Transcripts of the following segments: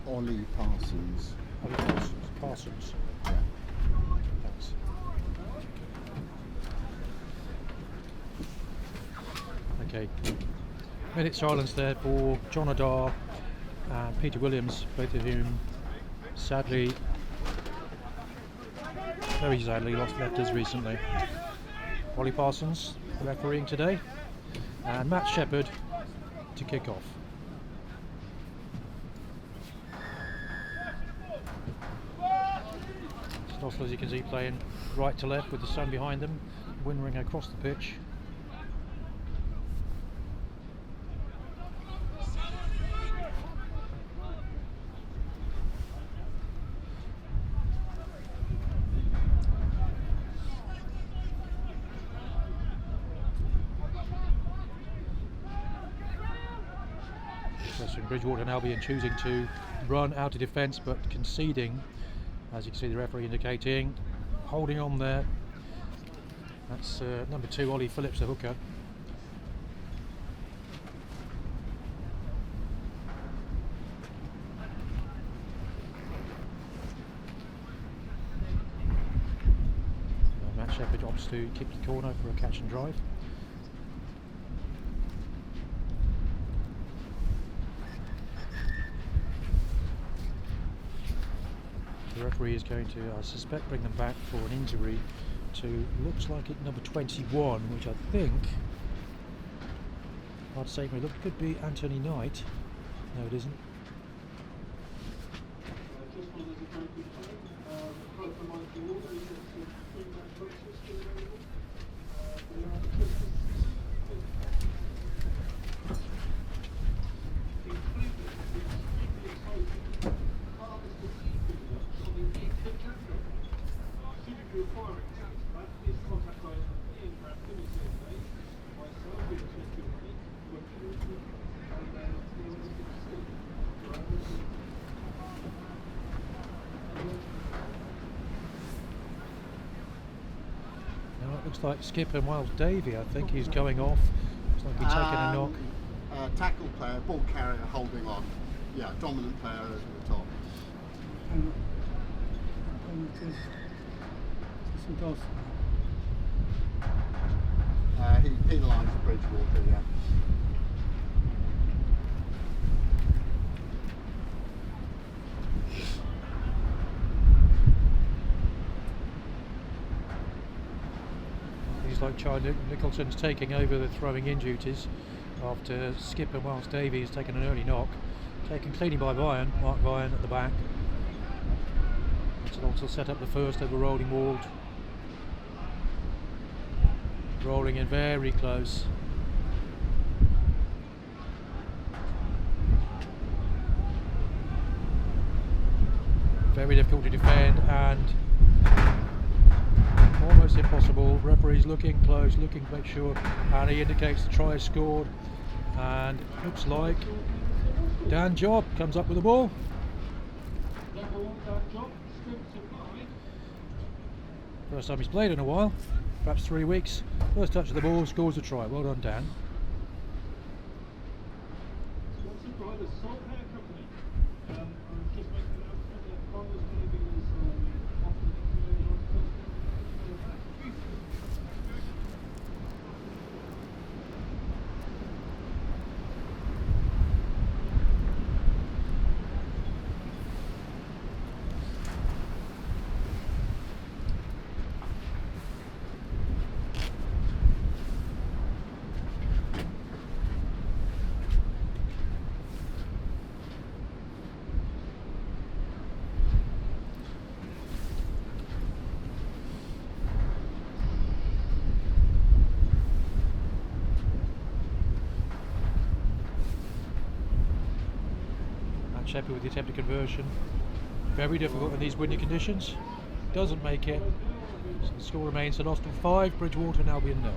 Ollie Parsons. Parsons. Yeah. Thanks. Okay. Minute silence there for John Adair and Peter Williams, both of whom sadly, very sadly, left us recently. Ollie Parsons refereeing today, and Matt Shepherd to kick off. Austell, as you can see, playing right to left with the sun behind them, wind ring across the pitch. Bridgwater and Albion choosing to run out of defence but conceding, as you can see the referee indicating, holding on there. That's number 2, Ollie Phillips, the hooker. Matt Shepherd opts to kick the corner for a catch and drive. The referee is going to, I suspect, bring them back for an injury to, looks like it, number 21, which I think, I'd say could be Anthony Knight. No, it isn't. Looks like skipper Miles Davey, I think he's going off. Looks like he's taking a knock. Tackle player, ball carrier holding on. Yeah, dominant player over the top. He penalised Bridgwater, yeah. Like Charlie Nicholson's taking over the throwing in duties after skipper Miles Davey has taken an early knock. Taken cleanly by Vian, Mark Vian at the back. It's also set up the first over Rolling Ward. Rolling in very close. Very difficult to defend and almost impossible. Referee's looking close, looking to make sure, and he indicates the try is scored, and looks like Dan Job comes up with the ball. First time he's played in a while, perhaps 3 weeks. First touch of the ball, scores a try. Well done, Dan. Matt Shepherd with the attempted conversion. Very difficult in these windy conditions. Doesn't make it. So the score remains at Austell 5, Bridgwater and Albion 0.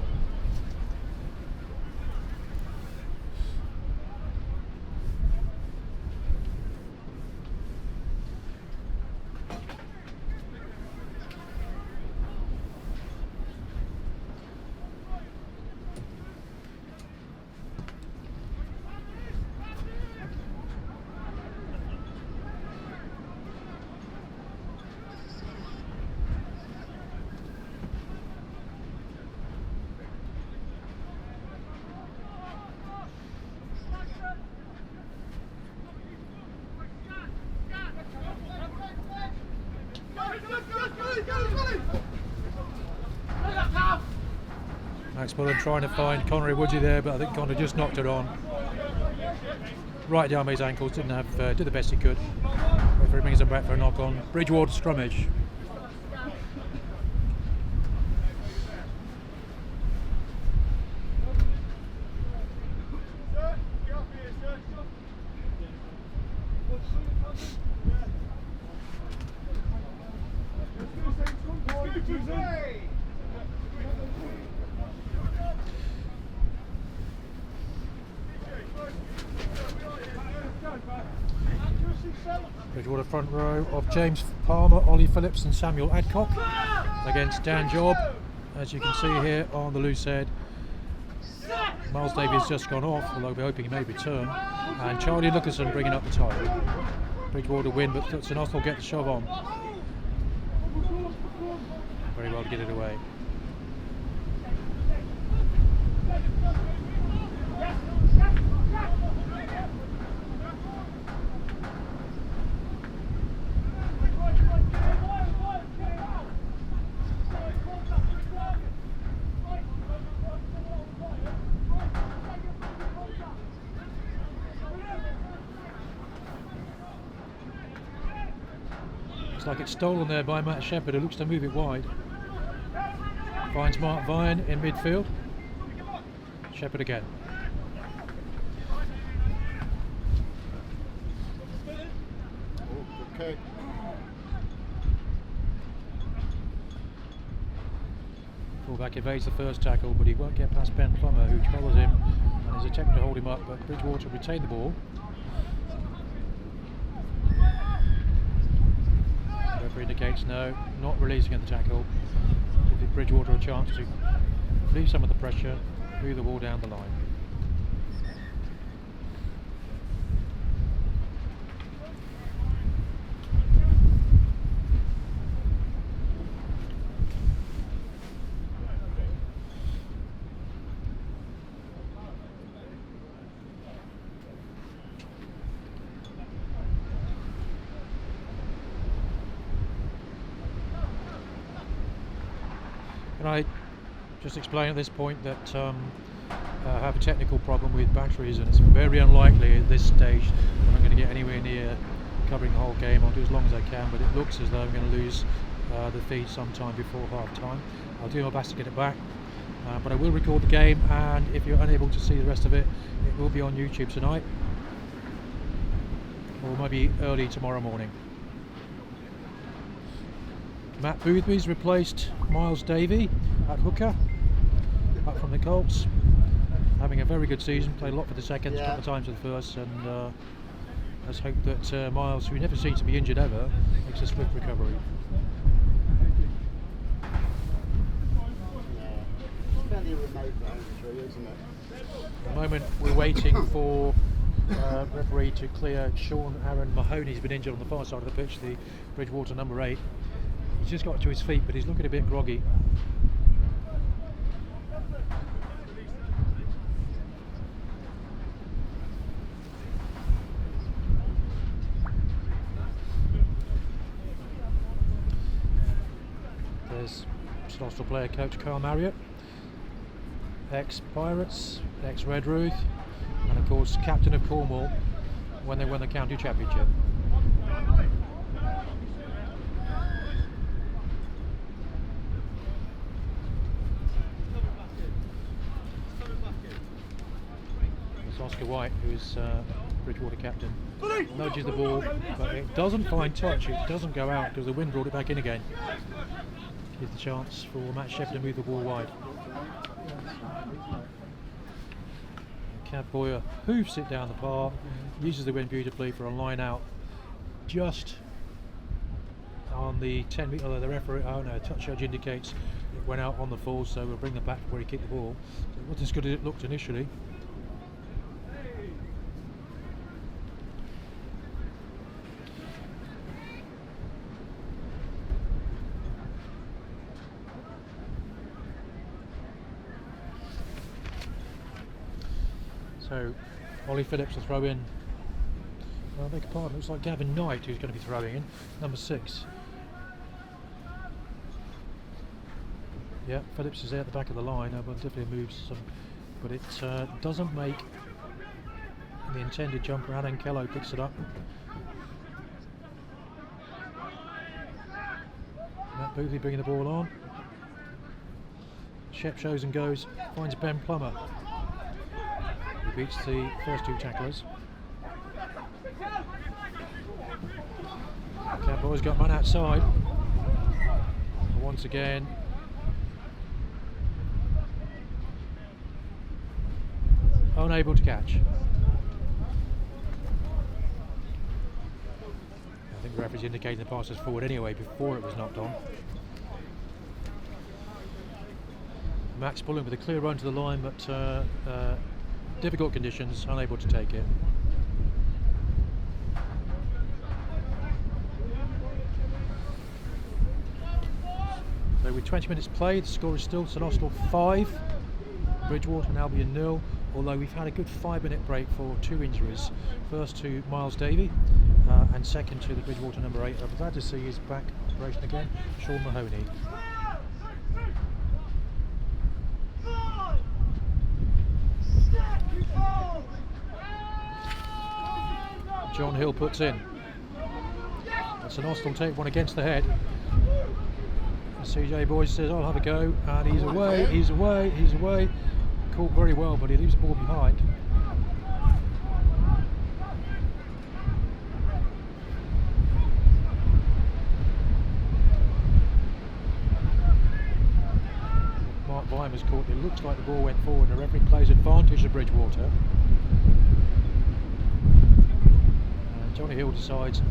Max Mullen trying to find Connery Woodley there, but I think Connor just knocked it on. Right down his ankles, did the best he could. Referee brings him back for a knock on. Bridgwater scrummage. Bridgwater front row of James Palmer, Ollie Phillips and Samuel Adcock against Dan Job. As you can see here on the loose head, Miles Davies just gone off, although we're hoping he may return. And Charlie Luckerson bringing up the tie. Bridgwater win, but St Austell get the shove on. Very well to get it away. Looks like it's stolen there by Matt Shepherd, who looks to move it wide. Finds Mark Vine in midfield. Shepherd again. Okay. Fullback evades the first tackle, but he won't get past Ben Plummer, who follows him and is attempting to hold him up, but Bridgwater retain the ball. Referee indicates no, not releasing at the tackle. Give Bridgwater a chance to relieve some of the pressure, move the ball down the line. Can I just explain at this point that I have a technical problem with batteries, and it's very unlikely at this stage that I'm going to get anywhere near covering the whole game. I'll do as long as I can, but it looks as though I'm going to lose the feed sometime before half time. I'll do my best to get it back, but I will record the game, and if you're unable to see the rest of it, it will be on YouTube tonight or maybe early tomorrow morning. Matt Boothby's replaced Miles Davey at hooker, up from the Colts. Having a very good season, played a lot for the seconds, a couple of times for the first, and let's hope that Miles, who never seems to be injured ever, makes a swift recovery. Fairly remote boundary, isn't it? At the moment we're waiting for referee to clear Sean Aaron Mahoney. He's been injured on the far side of the pitch, the Bridgwater number 8. He's just got to his feet, but he's looking a bit groggy. There's St Austell player coach Carl Marriott, ex-Pirates, ex-Red Ruth, and of course captain of Cornwall when they won the county championship. Oscar White, who's Bridgwater captain, nudges the ball, but it doesn't find touch, it doesn't go out because the wind brought it back in again. Gives the chance for Matt Shepherd to move the ball wide. Cav Boyer hoofs it down the par, uses the wind beautifully for a line out just on the 10 metre, although the referee, oh no, touch judge indicates it went out on the full, so we'll bring them back where he kicked the ball. So it wasn't as good as it looked initially. So Ollie Phillips will throw in, I beg your pardon, looks like Gavin Knight who's going to be throwing in, number 6. Yeah, Phillips is there at the back of the line, but definitely moves some, but it doesn't make the intended jumper. Alan Kello picks it up. Matt Boothby bringing the ball on. Shep shows and goes, finds Ben Plummer. He beats the first 2 tacklers. Cowboys got man outside. And once again, unable to catch. I think the referee's indicating the pass was forward anyway before it was knocked on. Max Bullen with a clear run to the line, but difficult conditions, unable to take it. So with 20 minutes played, the score is still St Austell 5, Bridgwater and Albion 0, although we've had a good 5-minute break for 2 injuries. First to Miles Davey and second to the Bridgwater number 8. I'm glad to see he's back in operation again, Sean Mahoney. John Hill puts in. And St Austell take one against the head. And CJ Boyce says, I'll have a go, and he's away, he's away, he's away. Caught very well, but he leaves the ball behind. Mark Weimer's caught, it looks like the ball went forward, and the referee plays advantage of Bridgwater. And Johnny Hill decides,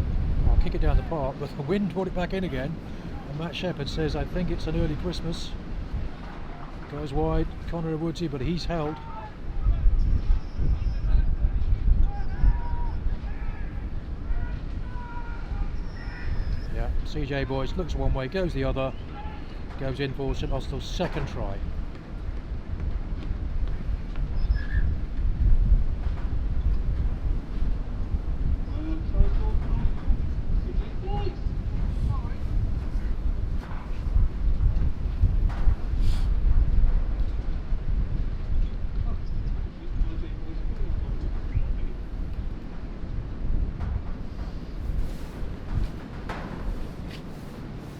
I'll kick it down the park, but the wind brought it back in again. And Matt Shepherd says, I think it's an early Christmas. Goes wide, Connor Woodsy, but he's held. Yeah, CJ Boyce looks one way, goes the other. Goes in for St Austell's second try.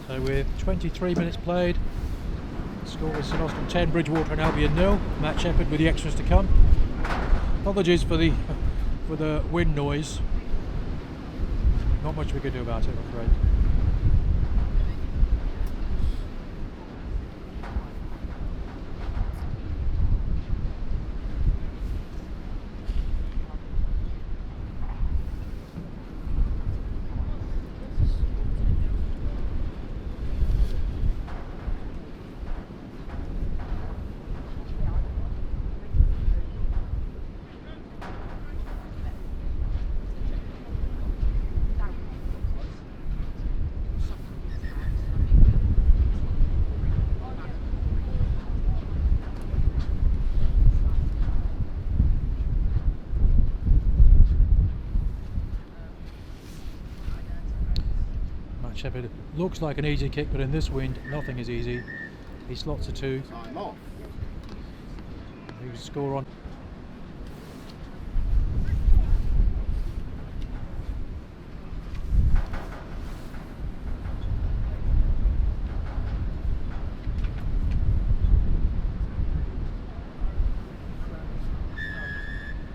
So with 23 minutes played, the score is St Austell 10, Bridgwater and Albion 0. Matt Shepherd with the extras to come. Apologies for the wind noise. Not much we could do about it, I'm afraid. Shepherd looks like an easy kick, but in this wind, nothing is easy. He slots a 2. Who's score on?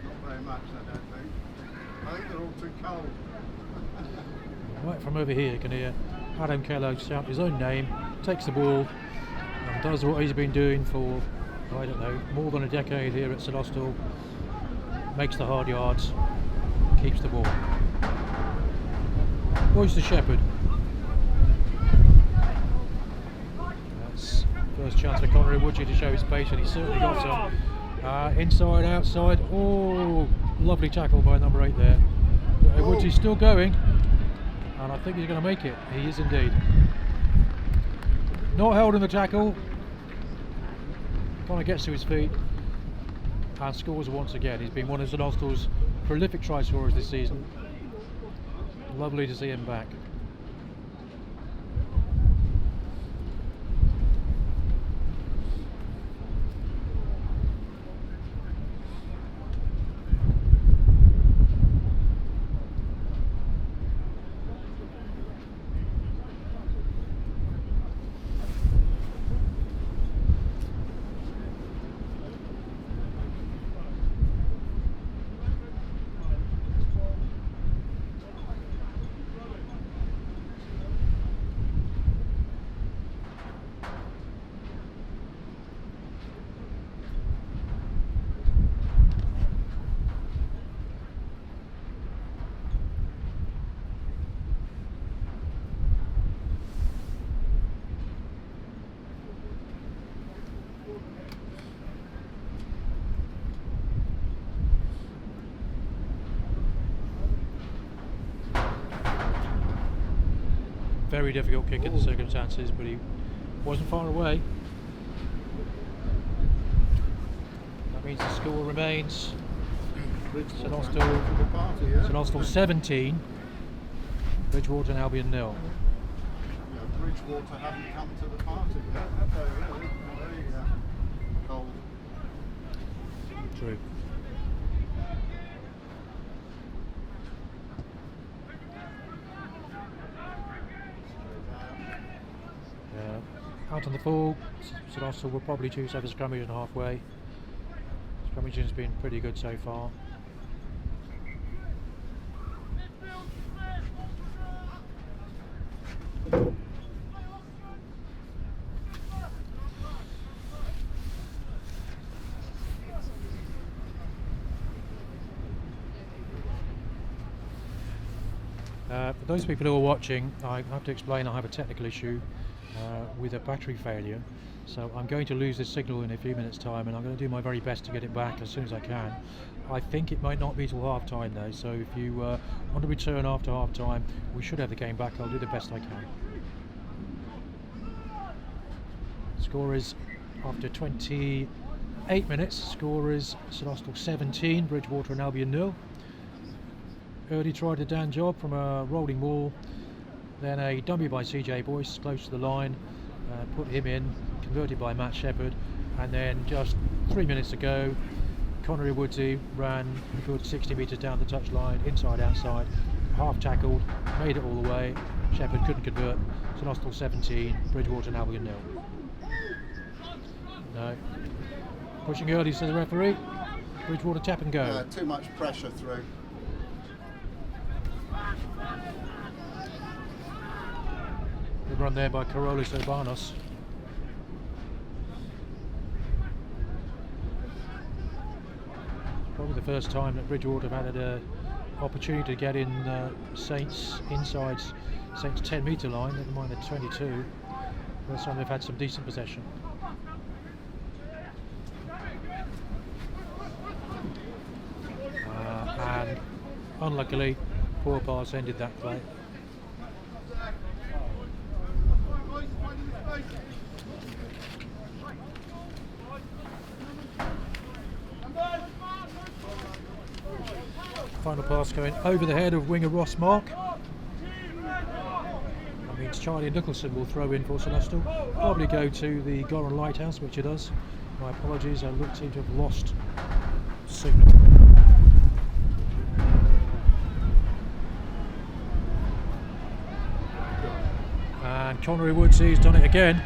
Not very much, I don't think. I think they're all too cold. Right from over here you can hear Adam Kellogg shout his own name, takes the ball and does what he's been doing for, I don't know, more than a decade here at St Austell. Makes the hard yards, keeps the ball. Boys to Shepherd. That's first chance for Connery Woodgee to show his pace, and he's certainly got some. Inside, outside. Oh, lovely tackle by number 8 there. Woodgee's still going, and I think he's going to make it. He is indeed. Not held in the tackle. Kind of gets to his feet and scores once again. He's been one of St Austell's prolific try scorers this season. Lovely to see him back. Very difficult kick in the circumstances, but he wasn't far away. That means the score remains St Austell 17, Bridgwater and Albion 0. Yeah, Bridgwater haven't come to the party yet, have they really? Very cold. True. Out on the full, St Austell will probably choose to have a scrummage and halfway. Scrummaging has been pretty good so far. For those people who are watching, I have to explain I have a technical issue with a battery failure, so I'm going to lose this signal in a few minutes time, and I'm going to do my very best to get it back as soon as I can. I think it might not be till half time though, so if you want to return after half time, we should have the game back. I'll do the best I can. Score is, after 28 minutes, score is St Austell 17, Bridgwater and Albion 0. Early tried a Dan job from a rolling ball, then a dummy by CJ Boyce close to the line, put him in, converted by Matt Shepherd, and then just 3 minutes to go, Connery Woodgee ran a good 60 metres down the touchline, inside outside, half tackled, made it all the way. Shepherd couldn't convert. St Austell 17, Bridgwater and Albion 0. No. Pushing early, says the referee. Bridgwater tap and go. Too much pressure through. Good run there by Carolus Urbanos. Probably the first time that Bridgwater have had an opportunity to get in Saints' insides, Saints' 10 metre line, never mind the 22. First time they've had some decent possession. And unluckily, poor pass ended that play. Final pass going over the head of winger Ross Mark. That means Charlie Nicholson will throw in for St Austell. Probably go to the Goran Lighthouse, which it does. My apologies, I seem to have lost signal. And Connery Woodgee's done it again.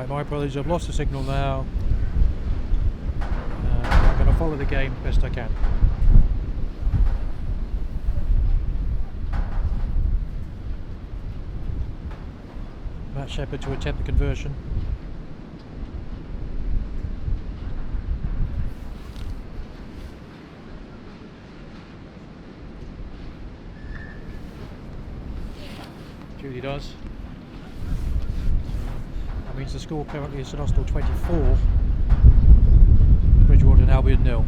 Right, my apologies, I've lost the signal now. I'm going to follow the game best I can. Matt Shepherd to attempt the conversion. Judy does. That means the score currently is St Austell 24, Bridgwater and Albion 0.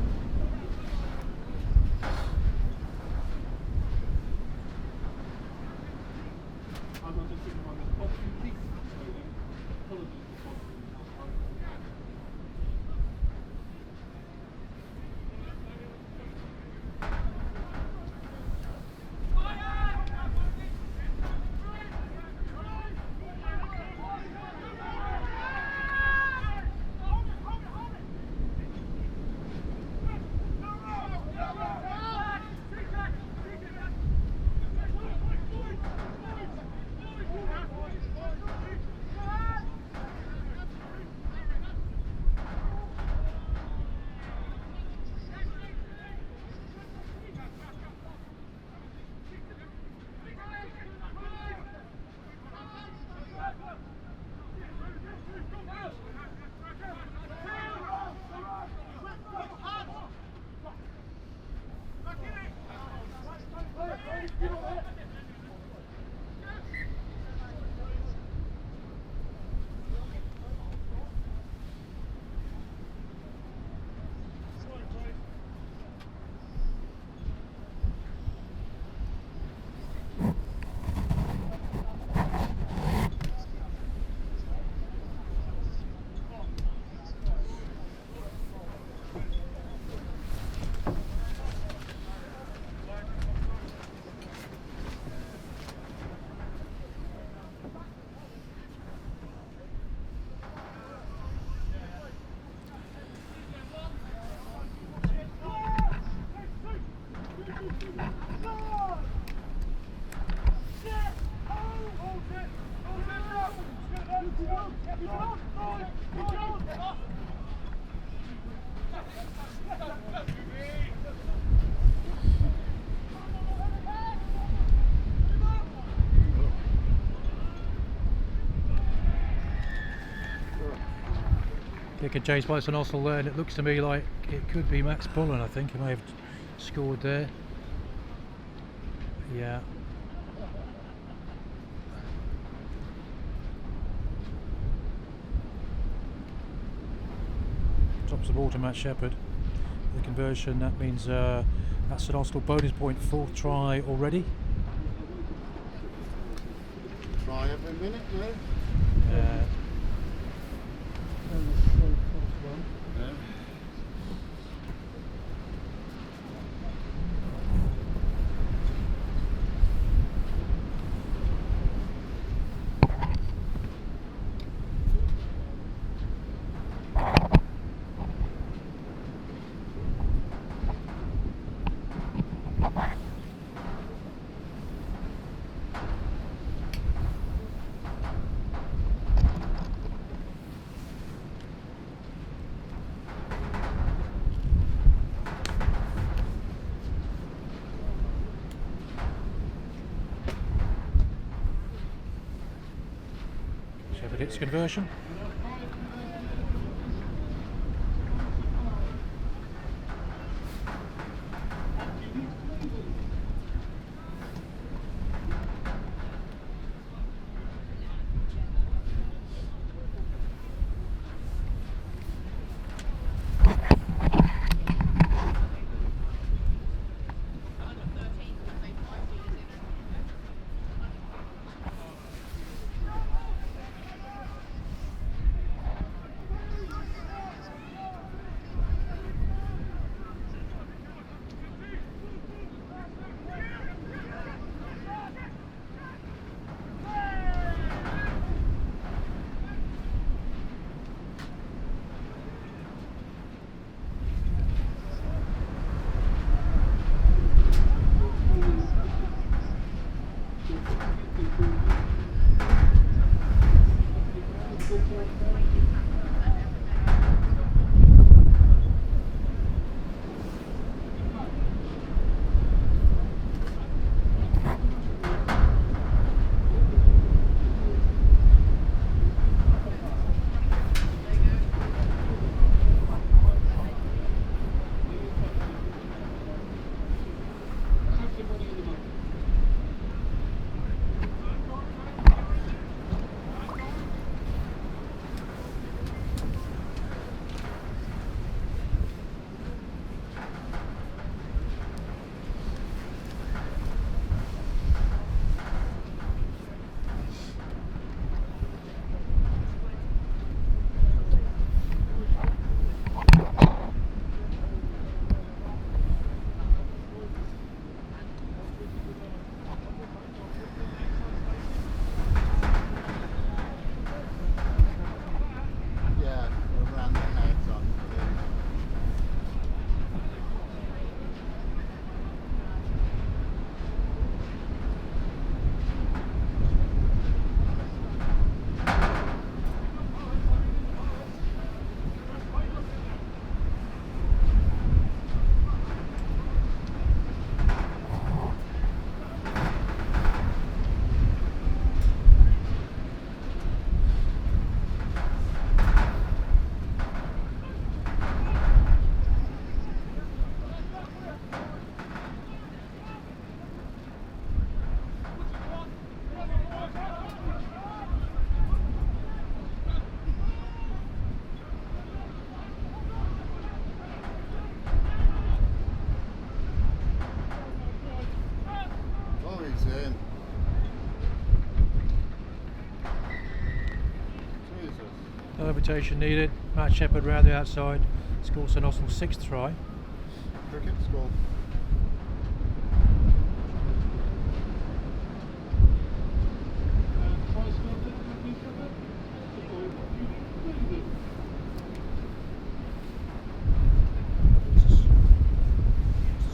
Kick and chase by St Austell there, and it looks to me like it could be Max Pullen. I think he may have scored there. Yeah. Drops the ball to Matt Shepherd. The conversion, that means that's St Austell bonus point, 4th try already. Try every minute, no? Yeah. Shepherd hits conversion. No invitation needed. Matt Shepherd round the outside. Scored St Austell's 6th try. Cricket score.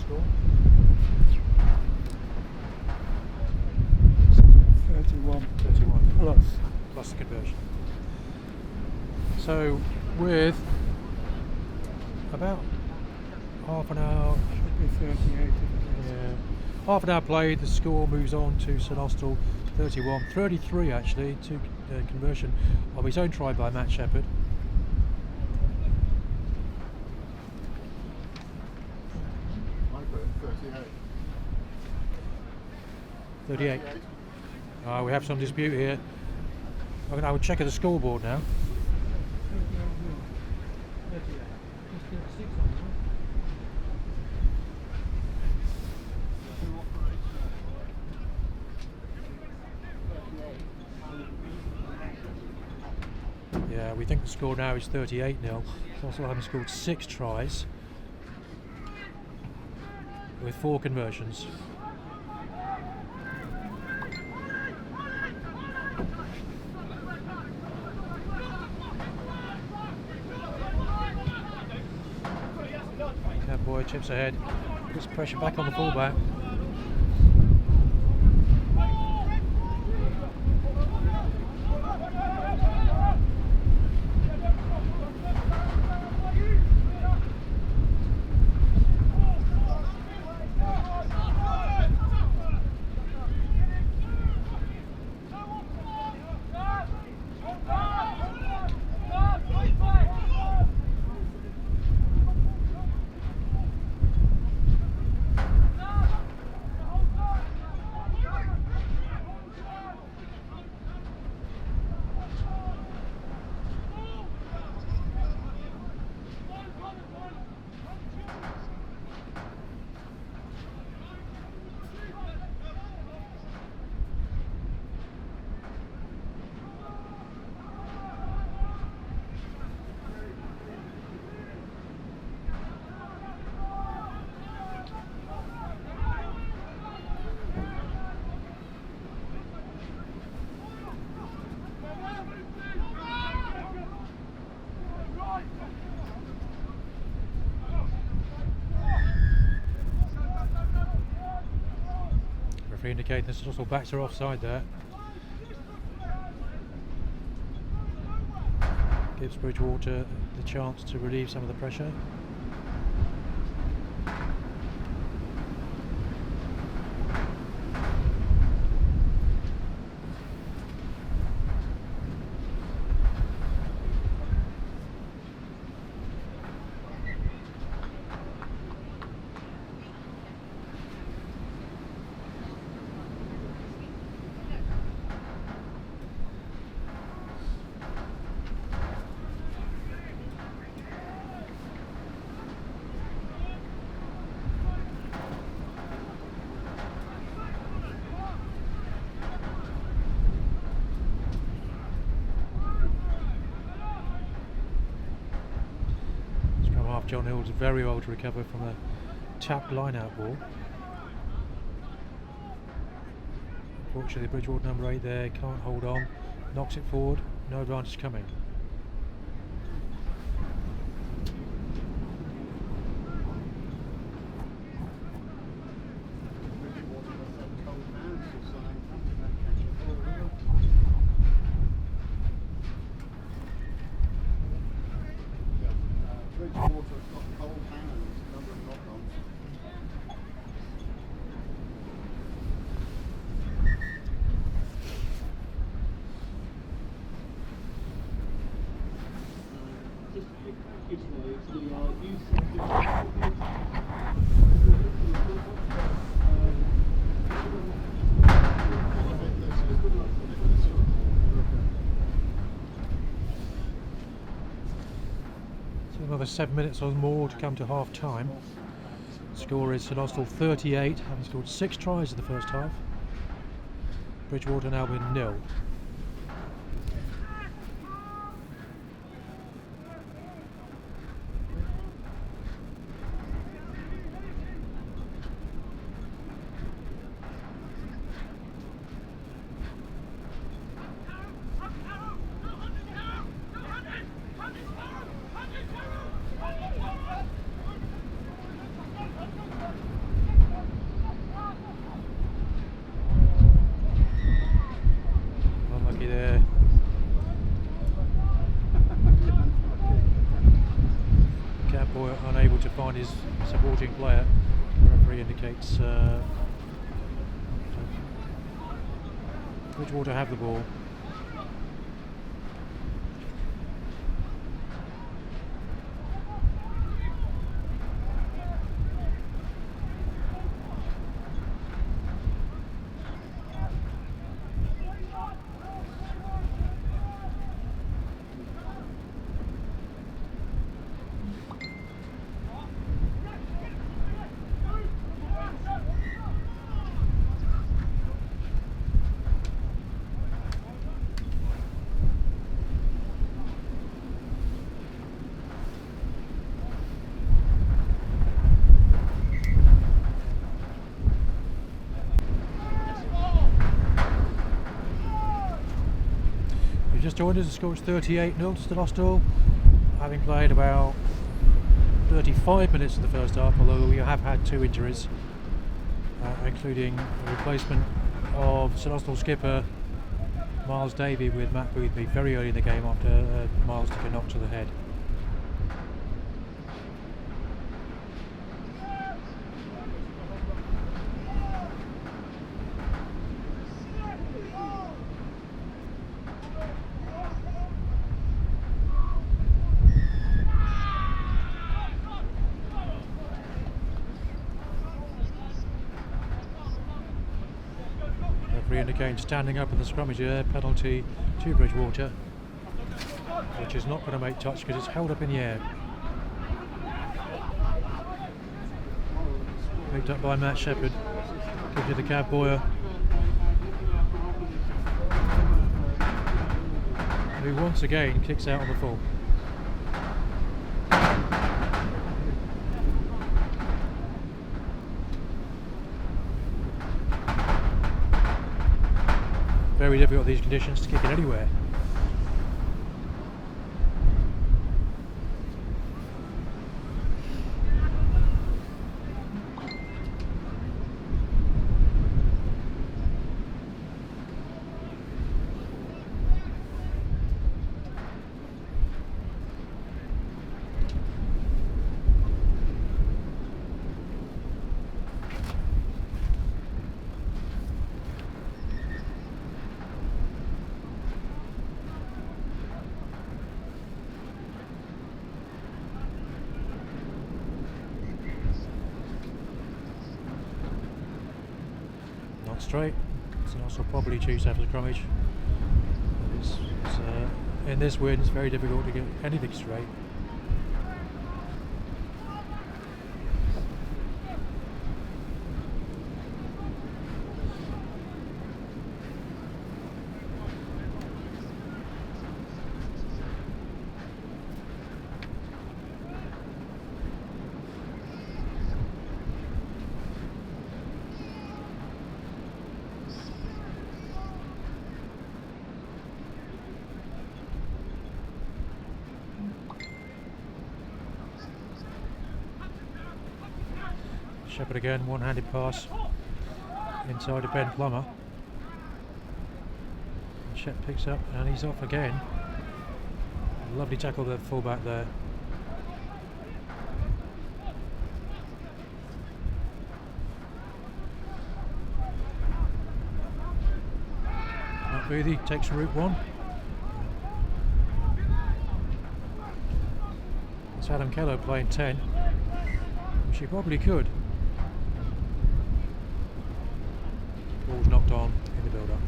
Score? 31 31 plus. plus the conversion. So with about half an hour, Should be 38 if it is. yeah, half an hour played, the score moves on to St Austell 31, 33 actually, to conversion of his own try by Matt Shepherd. I put 38. 38. We have some dispute here. I would check at the scoreboard now. Yeah, we think the score now is 38-0. He's also having scored 6 tries with 4 conversions. Boy chips ahead, puts pressure back on the fullback. Referee indicating this also backs are offside there. Gives Bridgwater the chance to relieve some of the pressure. John Hill's very well to recover from a tapped line-out ball. Unfortunately, Bridgwater number 8 there can't hold on, knocks it forward, no advantage coming. Bridgwater's got cold hands, number of knock-ons. Another 7 minutes or more to come to half time. Score is St Austell 38, having scored 6 tries in the first half. Bridgwater and Albion 0. his supporting player. The referee indicates Bridgwater have the ball. Just joined us, the score is 38-0 to Austell, having played about 35 minutes in the first half, although we have had 2 injuries, including the replacement of St Austell skipper Miles Davey with Matt Boothby very early in the game after Miles took a knock to the head. Indicating standing up in the scrummage here, penalty to Bridgwater, which is not going to make touch because it's held up in the air. Picked up by Matt Shepherd, gives you the cab boyer, who once again kicks out on the full. Very difficult these conditions to kick it anywhere. Straight, so also probably choose to have a scrummage. In this wind it's very difficult to get anything straight. Shepherd again, one-handed pass inside to Ben Plummer. Shep picks up and he's off again. Lovely tackle the fullback there. Matt Boothby takes route 1. It's Adam Keller playing 10, which he probably could. Ball's knocked on in the build-up.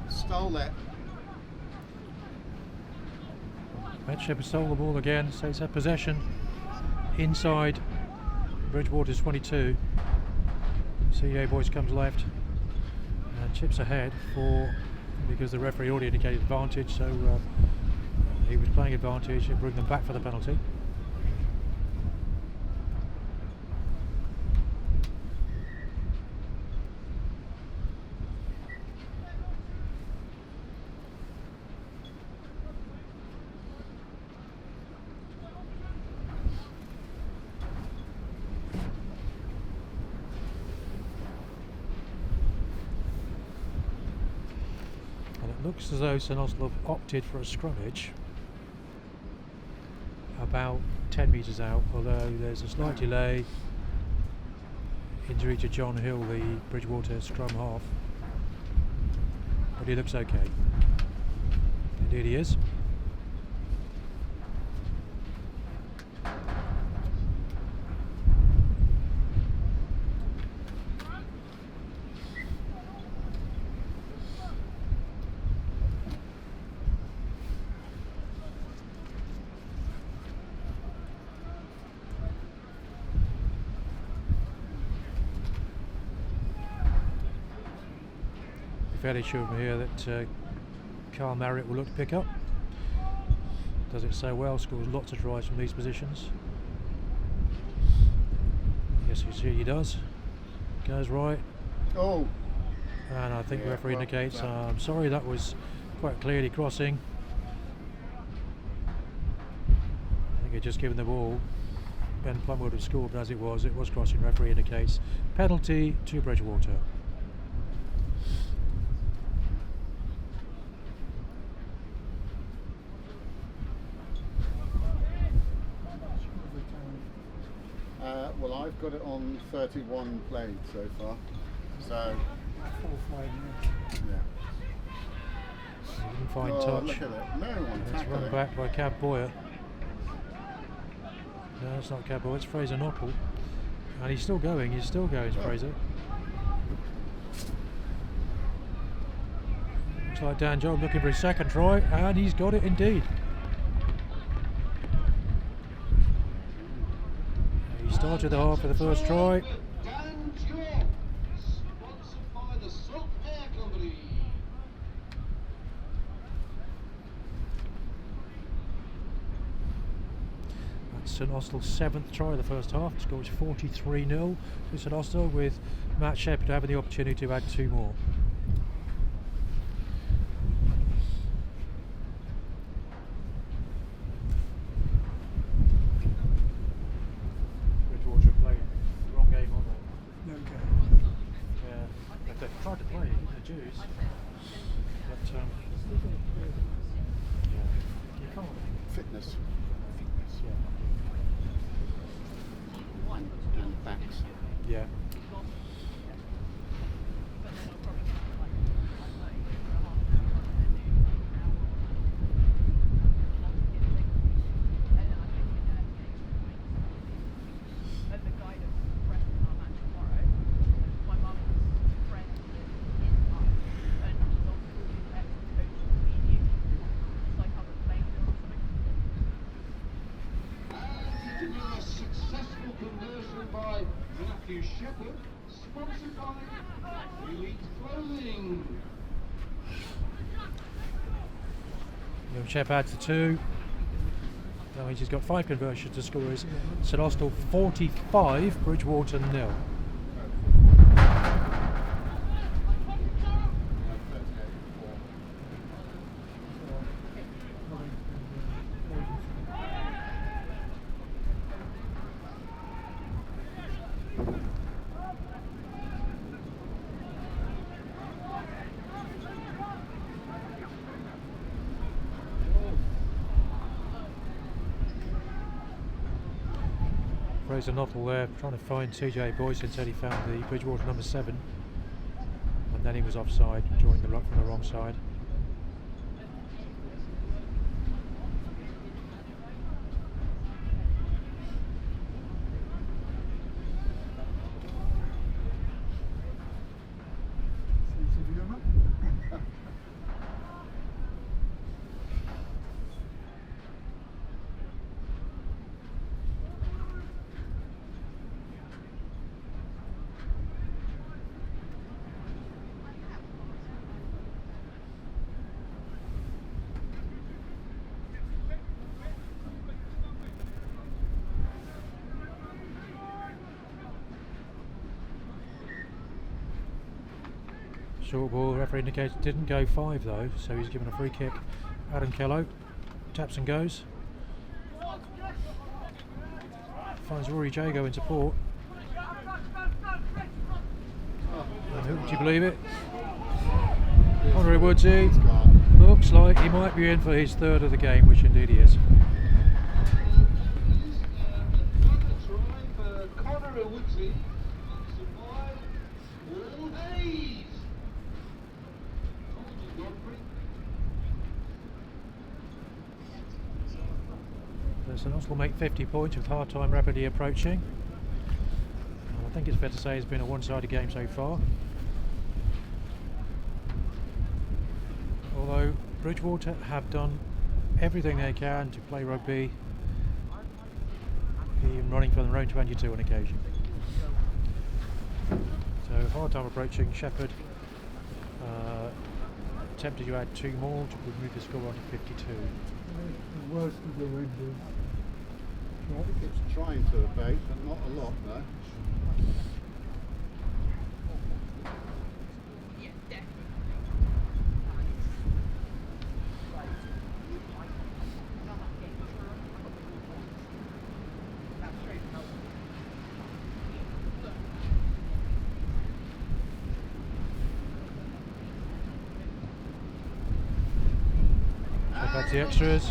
Stole it. Matt Shepherd stole the ball again, so it's had possession inside Bridgwater's 22. CA Boys comes left and chips ahead because the referee already indicated advantage, so he was playing advantage and bring them back for the penalty. Looks as though St Austell have opted for a scrummage about 10 metres out, although there's a slight delay. Injury to John Hill, the Bridgwater scrum half, but he looks okay. Indeed he is. Fairly sure from here that Carl Marriott will look to pick up. Does it so well, scores lots of tries from these positions. Yes, you see he does. Goes right. Oh! And I think the referee well, indicates, I'm sorry, that was quite clearly crossing. I think he'd just given the ball. Ben Plum would have scored, but as it was crossing. Referee indicates penalty to Bridgwater. Well, I've got it on 31 played so far. So, 4-5, yeah. Fine Oh, touch. look at it. No one It's tackled run it. back by Cab Boyer. No, it's not Cab Boyer, it's Fraser Knopple. And he's still going, Oh. Fraser. Looks like Dan Jones looking for his second try, and he's got it indeed. He started the half for the first try. Dan Jones, sponsored by the Slop Air Company. That's St Austell's 7th try of the first half. The score is 43-0 to St Austell, with Matt Shepherd having the opportunity to add 2 more. Bridgwater played the wrong game on no game. Yeah, they tried to play the Jews, but yeah, you can't. Fitness. Yeah. And backs. Yeah. And a successful conversion by Matthew Shepherd, sponsored by Elite Clothing. Young Shep adds the 2. That means he's got 5 conversions to score. Is St Austell 45, Bridgwater 0. Fraser Knottle there trying to find CJ Boyce until he found the Bridgwater number 7, and then he was offside, joined the ruck from the wrong side. CCV on that? Short ball, referee indicates didn't go 5 though, so he's given a free kick. Adam Kello taps and goes. Finds Rory Jago in support. And who would you believe it? Conroy Woodsy. Looks like he might be in for his 3rd of the game, which indeed he is. St Austell will make 50 points with hard time rapidly approaching. And I think it's fair to say it's been a one-sided game so far. Although Bridgwater have done everything they can to play rugby, even running from their own 22 on occasion. So hard time approaching. Shepherd attempted to add 2 more to move the score on to 52. The worst of the wind is. I think it's trying to abate, but not a lot though. So back to the extras.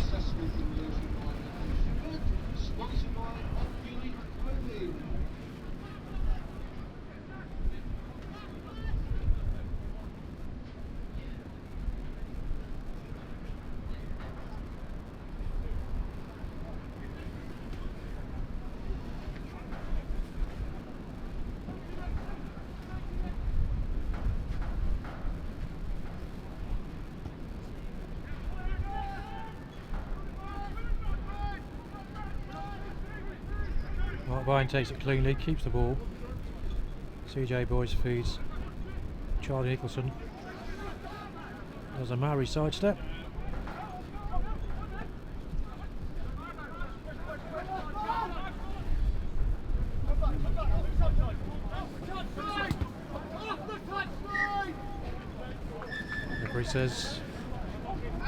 Mark Vine takes it cleanly, keeps the ball. CJ Boyce feeds Charlie Nicholson. There's a Maori sidestep. Referee says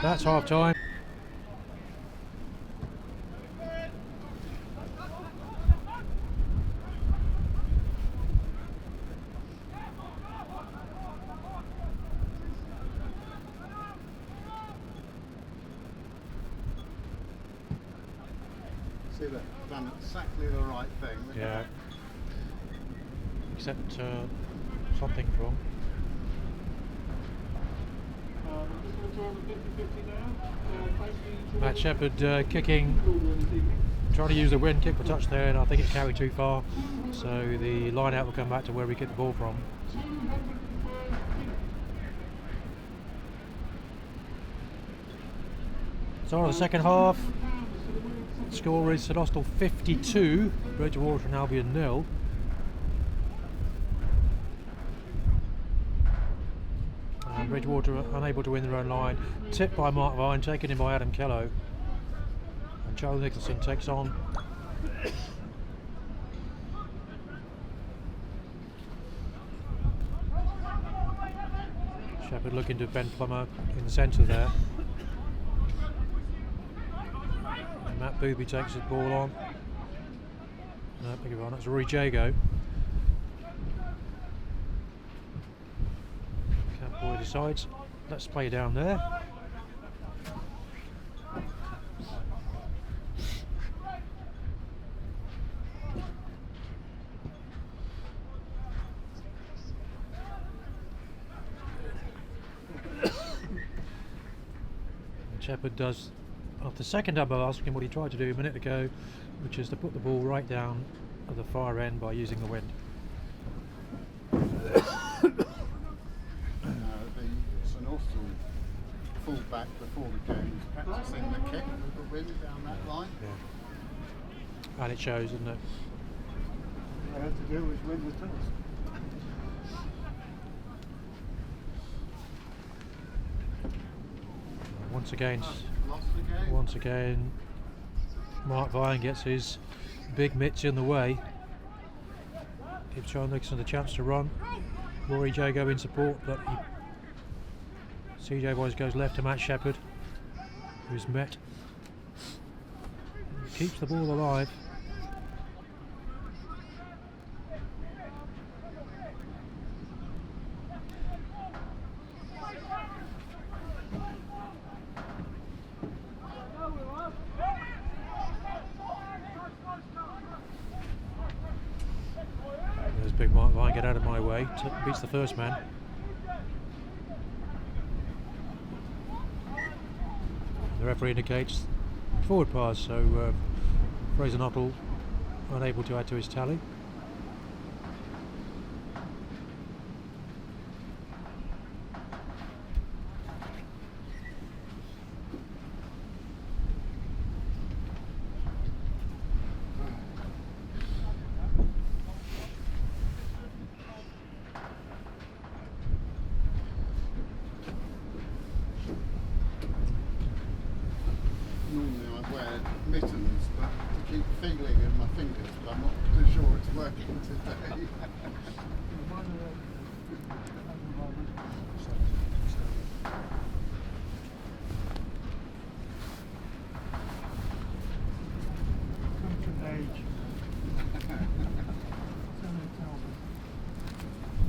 that's half time. See, they've done exactly the right thing. Yeah. Except something's wrong. Matt Shepherd kicking, trying to use the wind kick for touch there, and I think it's carried too far. So the line out will come back to where we get the ball from. Start of the second half. Score is St Austell 52, Bridgwater and Albion 0. And Bridgwater unable to win their own line. Tipped by Mark Vine, taken in by Adam Kello. And Charlie Nicholson takes on. Shepherd looking to Ben Plummer in the centre there. And Matt Booby takes his ball on. No, beg your pardon, that's Rory Jago. Boy decides, let's play down there. And Shepherd does, after the second double, asking what he tried to do a minute ago, which is to put the ball right down at the far end by using the wind. Full-back before the game was practising the kick with the wind down that line. Yeah. And it shows, doesn't it? All I had to do was win the toss. Once again, Mark Vine gets his big mitts in the way. Gives Charlie Nixon the chance to run. Rory Jago in support, but he CJ boys goes left to Matt Shepherd, who's met. Keeps the ball alive. There's big Mark Vine, get out of my way. Beats the first man. The referee indicates forward pass, so Fraser Nuttall unable to add to his tally. Normally I wear mittens, but I keep feeling in my fingers, but I'm not too sure it's working today.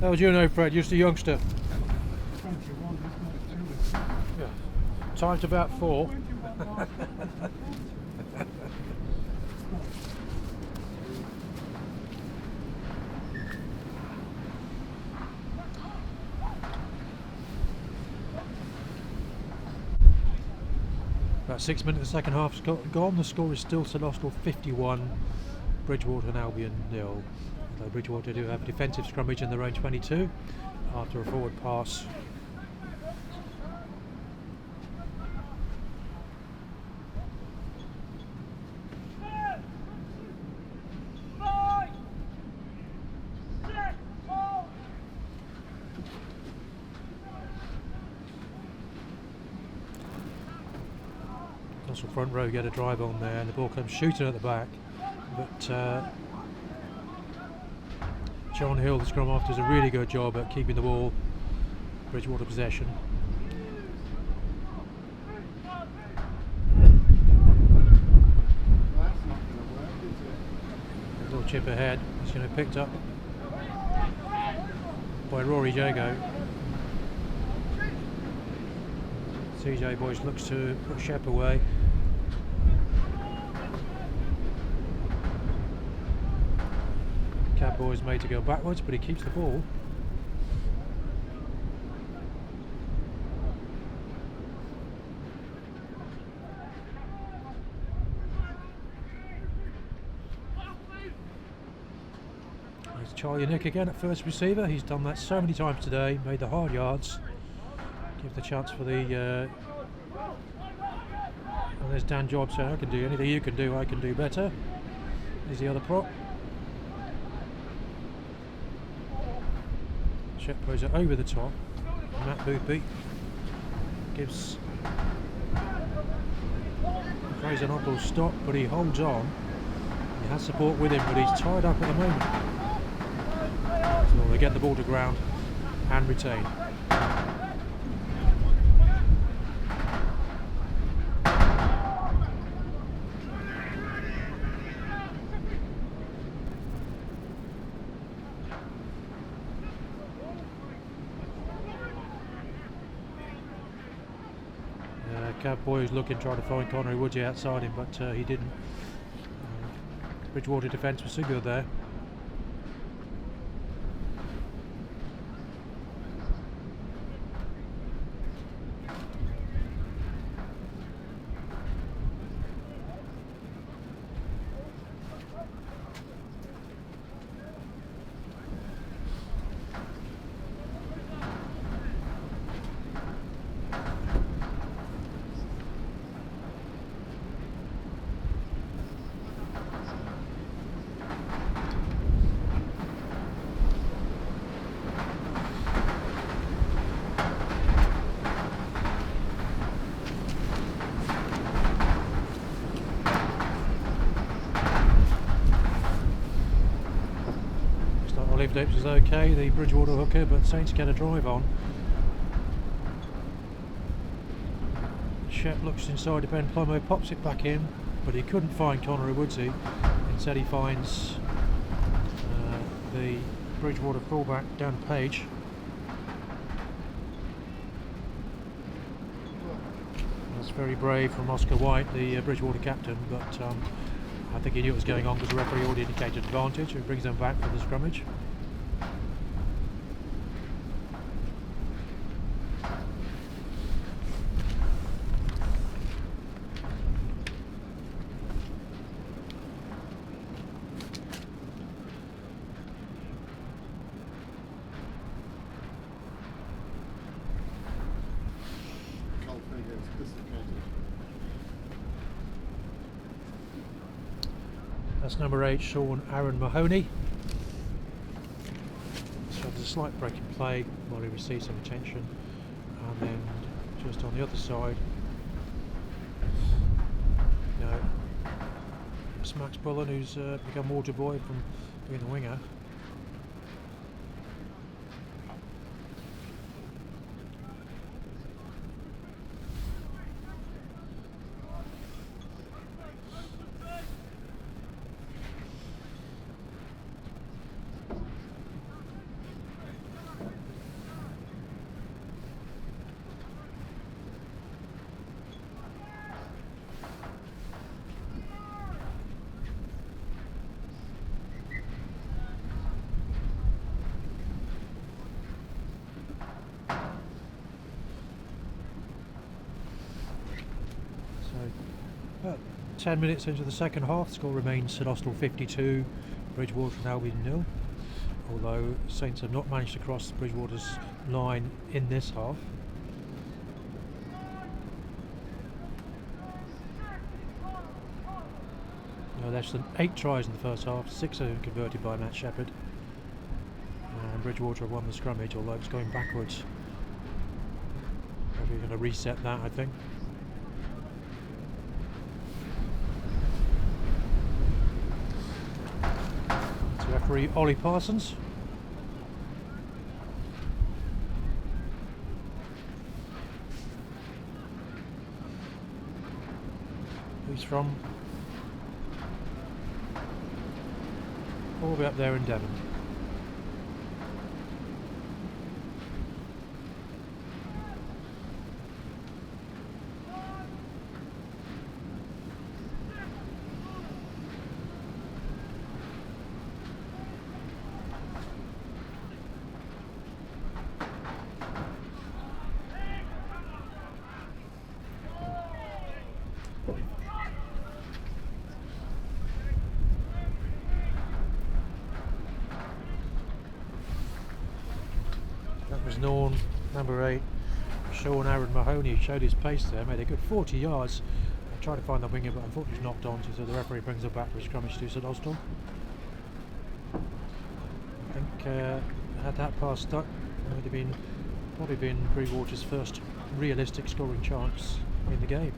How would you know, Fred? You're just a youngster. 21, it's not Yeah. Time's about 4. About 6 minutes of the second half's gone. The score is still St Austell 51, Bridgwater and Albion 0. Though Bridgwater do have a defensive scrummage in their own 22 after a forward pass. Austell front row get a drive on there, and the ball comes shooting at the back, but John Hill, the scrum half, does a really good job at keeping the ball Bridgwater possession. Well, that's not going to work, is it? A little chip ahead. It's going to be picked up by Rory Jago. CJ Boys looks to put Shep away. Cab Boys made to go backwards, but he keeps the ball. There's Charlie Nick again at first receiver. He's done that so many times today, made the hard yards. Give the chance for the and there's Dan Job saying, I can do anything you can do, I can do better. Here's the other prop. Shep plays it over the top. Matt Boothby gives Fraser Nuttall stop, but he holds on. He has support with him, but he's tied up at the moment. So they get the ball to ground and retain. Cab Boy was looking, trying to find Connery Woodsie outside him, but he didn't. Bridgwater defence was so good there. Olive Dips is okay, the Bridgwater hooker, but Saints get a drive on. Shep looks inside to Ben Plummer, pops it back in, but he couldn't find Conor Woodsey. Instead he finds the Bridgwater fullback Dan Page. That's very brave from Oscar White, the Bridgwater captain, but I think he knew what was going on because the referee already indicated advantage. It brings them back for the scrummage. That's number 8, Sean Aaron Mahoney. So there's a slight break in play while he receives some attention, and then just on the other side, it's Max Bullen, who's become water boy from being the winger. About 10 minutes into the second half, the score remains St Austell 52, Bridgwater and Albion 0. Although Saints have not managed to cross Bridgwater's line in this half. No less than 8 tries in the first half, 6 of them converted by Matt Shepherd. And Bridgwater have won the scrummage, although it's going backwards. We're going to reset that, I think. Referee Ollie Parsons. He's from all the way up there in Devon. Norn, number 8, Sean Aaron Mahoney, showed his pace there, made a good 40 yards. I tried to find the winger, but unfortunately knocked on, so the referee brings it back for a scrummage to St Austell. I think had that pass stuck, it would have probably been Bridgwater's first realistic scoring chance in the game.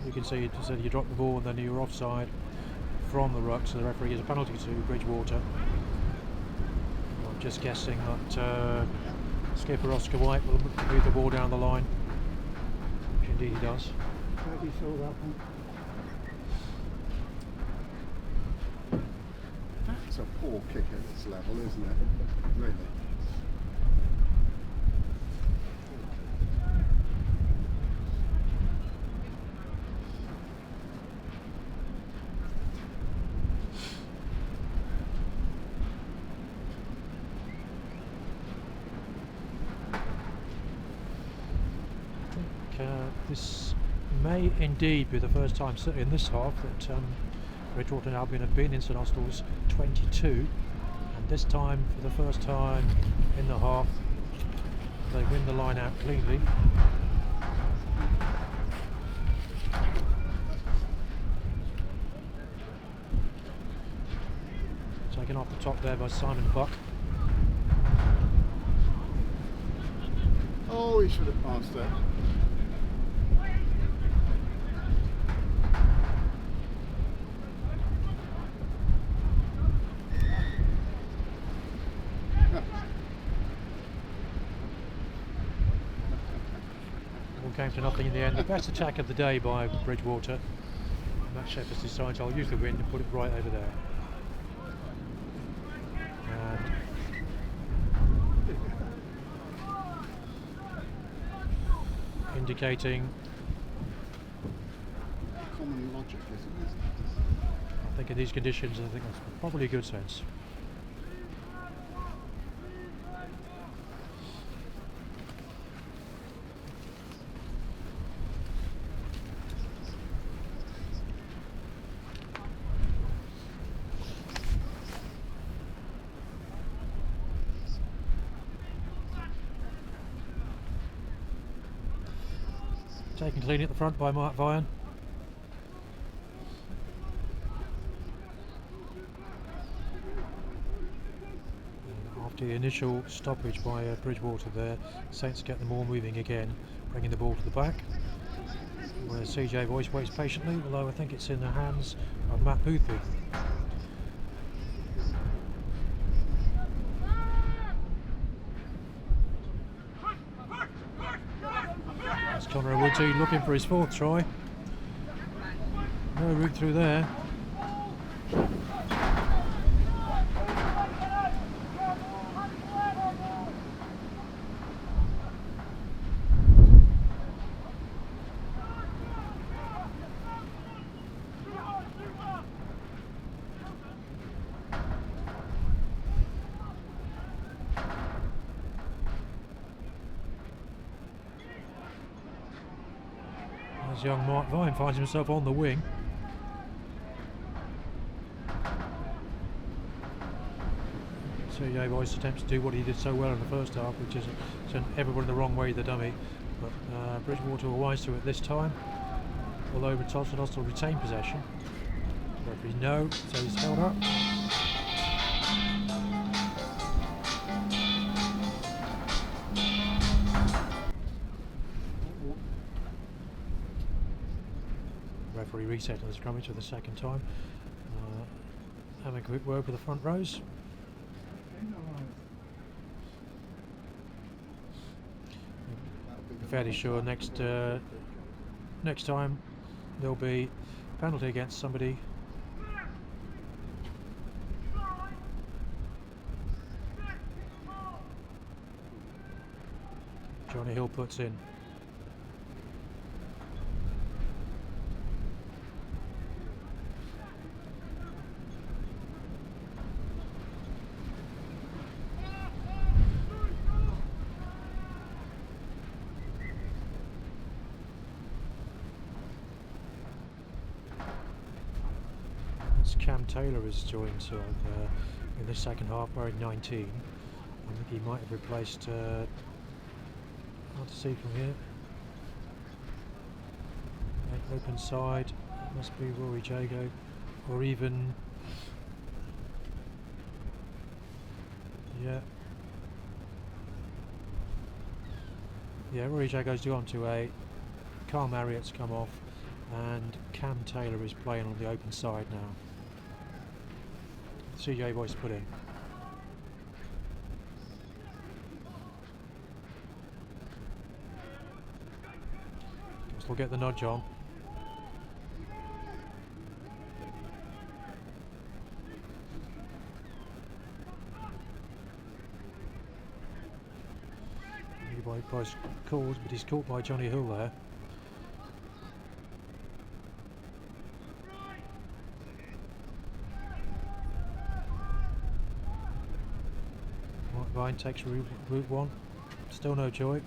You can see you drop the ball and then you're offside from the ruck, so the referee gives a penalty to Bridgwater. I'm just guessing that skipper Oscar White will move the ball down the line, which indeed he does. Maybe saw that one. That's a poor kick at this level, isn't it? Really. This may indeed be the first time, certainly in this half, that Bridgwater and Albion have been in St Austell's 22, and And this time, for the first time in the half, they win the line out cleanly. Taken off the top there by Simon Buck. Oh, he should have passed that. All came to nothing in the end. The best attack of the day by Bridgwater. Matt Shepherd decides I'll use the wind and put it right over there. And indicating, Common logic, isn't it? I think in these conditions, I think that's probably good sense. Taken clean at the front by Mark Vian. After the initial stoppage by Bridgwater there, Saints get the ball moving again, bringing the ball to the back. Where CJ Boyce waits patiently, although I think it's in the hands of Matt Boothby. That's Conor Woodley looking for his fourth try. No route through there. As young Mark Vine finds himself on the wing. CJ Boyce attempts to do what he did so well in the first half, which is send everyone the wrong way, the dummy. But Bridgwater were wise to it this time, although Austell retained possession. Referee no, so he's held up. Referee reset on the scrummage for the second time. Having a quick word with the front rows. I'm fairly sure next time there'll be a penalty against somebody. Johnny Hill puts in. Cam Taylor has joined in the second half wearing 19. I think he might have replaced, hard to see from here, open side, must be Rory Jago, or even, yeah, Rory Jago's gone to 8, Carl Marriott's come off, and Cam Taylor is playing on the open side now. CJ Boyce put in. We'll get the nudge on. Boyce calls, but he's caught by Johnny Hill there. Ryan takes route 1, still no joy.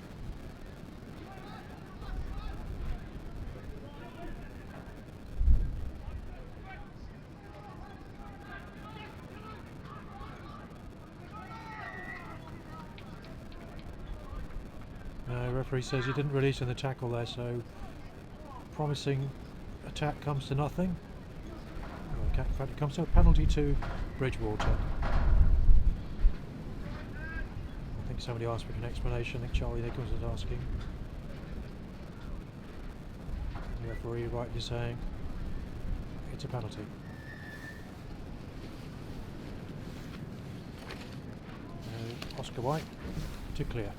referee says he didn't release in the tackle there, so promising attack comes to nothing. Well, in fact, it comes to a penalty to Bridgwater. I think somebody asked for an explanation. I think Charlie Nichols was asking. The referee rightly saying it's a penalty. Oscar White to clear.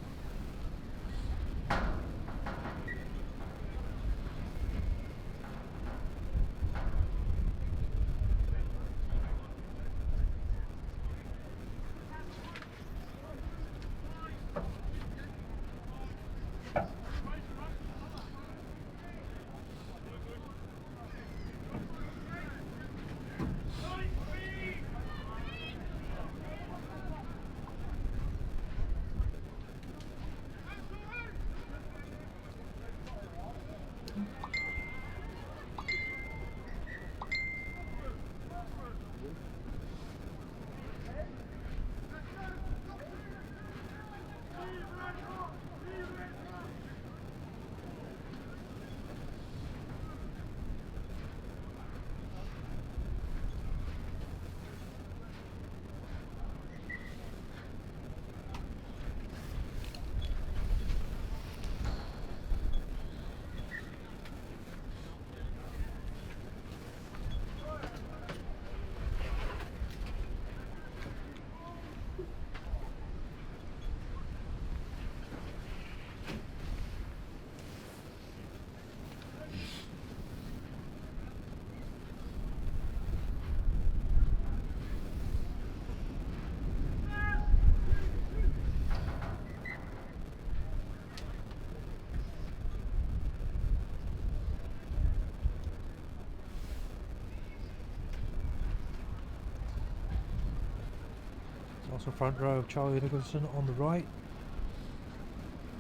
Also front row of Charlie Nicholson on the right.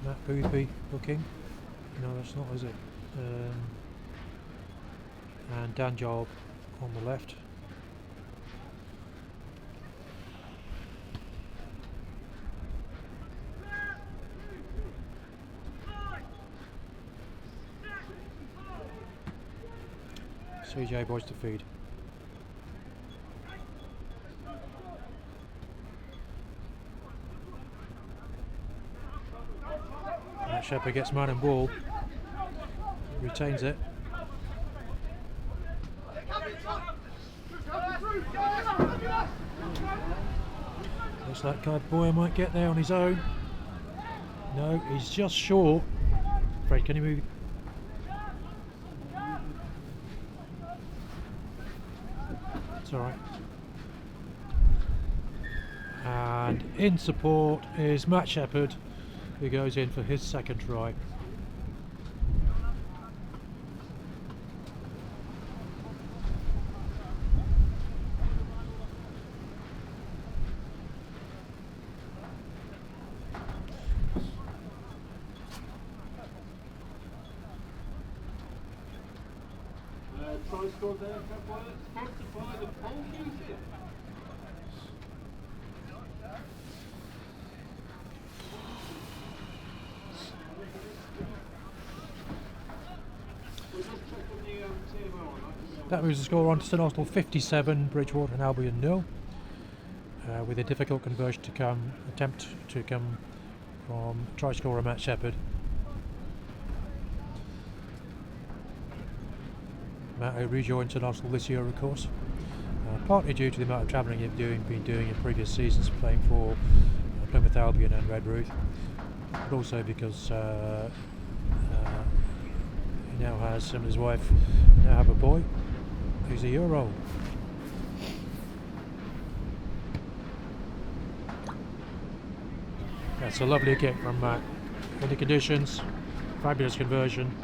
Matt Boothby looking. No, that's not, is it? And Dan Job on the left. CJ boys to feed. Shepherd gets man and ball, retains it. Looks like Guy Boyer might get there on his own. No, he's just short. Fred, can you move? It's alright. And in support is Matt Shepherd, who goes in for his second try. Try scored there, sponsored by the Pole Music. That moves the score on to St Austell 57, Bridgwater and Albion 0, with a difficult conversion to attempt to come from try scorer Matt Shepherd. Matt, who rejoined St Austell this year, of course, partly due to the amount of travelling he's been doing in previous seasons, playing for Plymouth Albion and Redruth, but also because he now has, him and his wife now have a boy who's a year old. That's a lovely kick from Matt. In the conditions, fabulous conversion.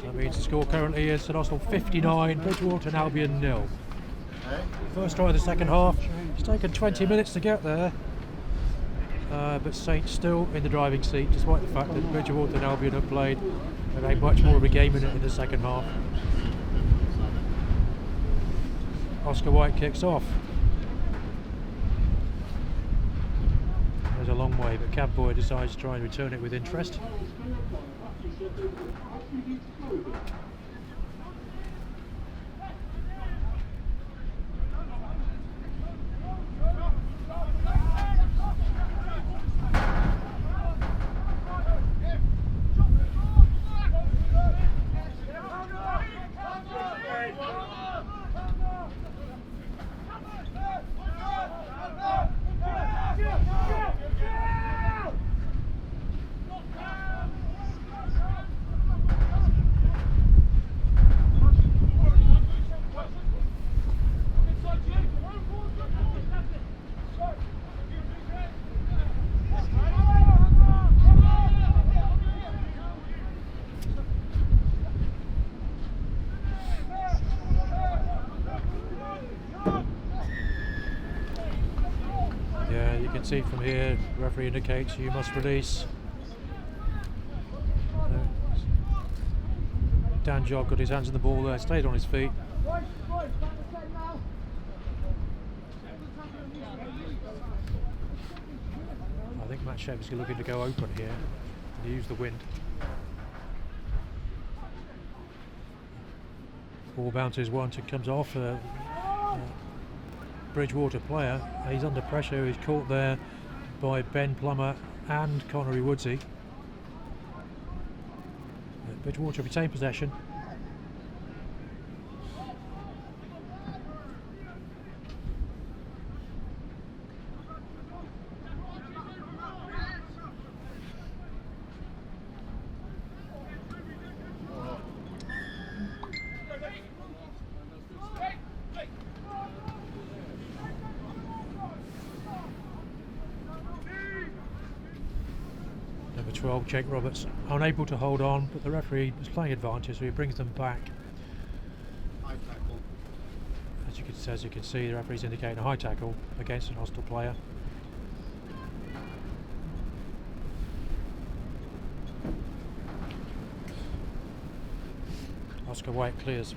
That means the score currently is St Austell 59, Bridgwater and Albion 0. First try of the second half. It's taken 20 minutes to get there. But Saints still in the driving seat, despite the fact that Bridgwater and Albion have played a much more of a game in it in the second half. Oscar White kicks off. There's a long way, but Cab Boy decides to try and return it with interest. See from here, the referee indicates you must release. Dan Job got his hands on the ball there, stayed on his feet. I think Matt Shepherd's looking to go open here and use the wind. Ball bounces once and comes off. Bridgwater player, he's under pressure, he's caught there by Ben Plummer and Connery Woodsey. Bridgwater retain possession. Number 12, Jake Roberts, unable to hold on, but the referee is playing advantage, so he brings them back. High tackle. As you can see, the referee's indicating a high tackle against an Austell player. Oscar White clears.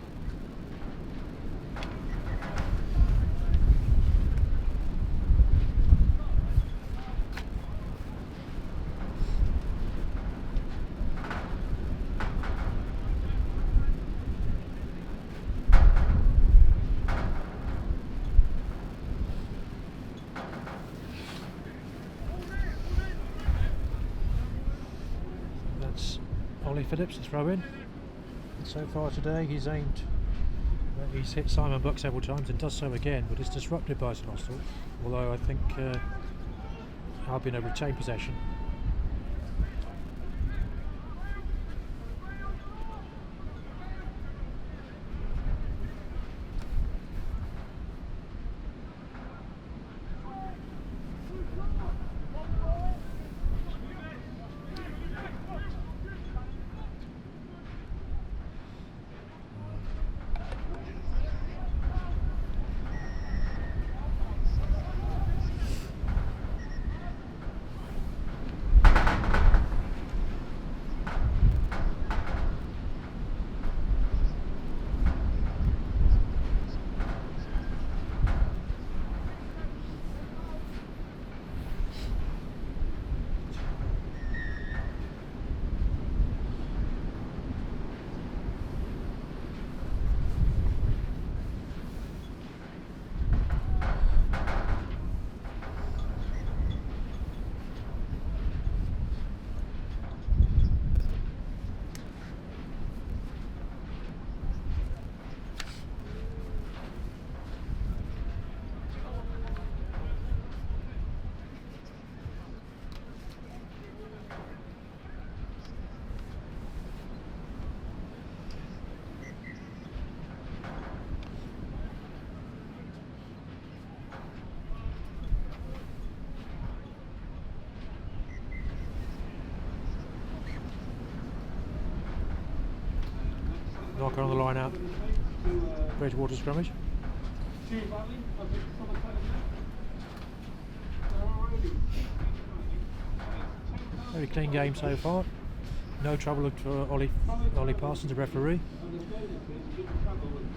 Phillips to throw in. And so far today he's hit Simon Buck several times and does so again, but it's disrupted by St Austell, although I think Albion have retained possession. Knocker on the line out. Bridgwater scrummage. Very clean game so far. No trouble for Ollie Parsons, the referee.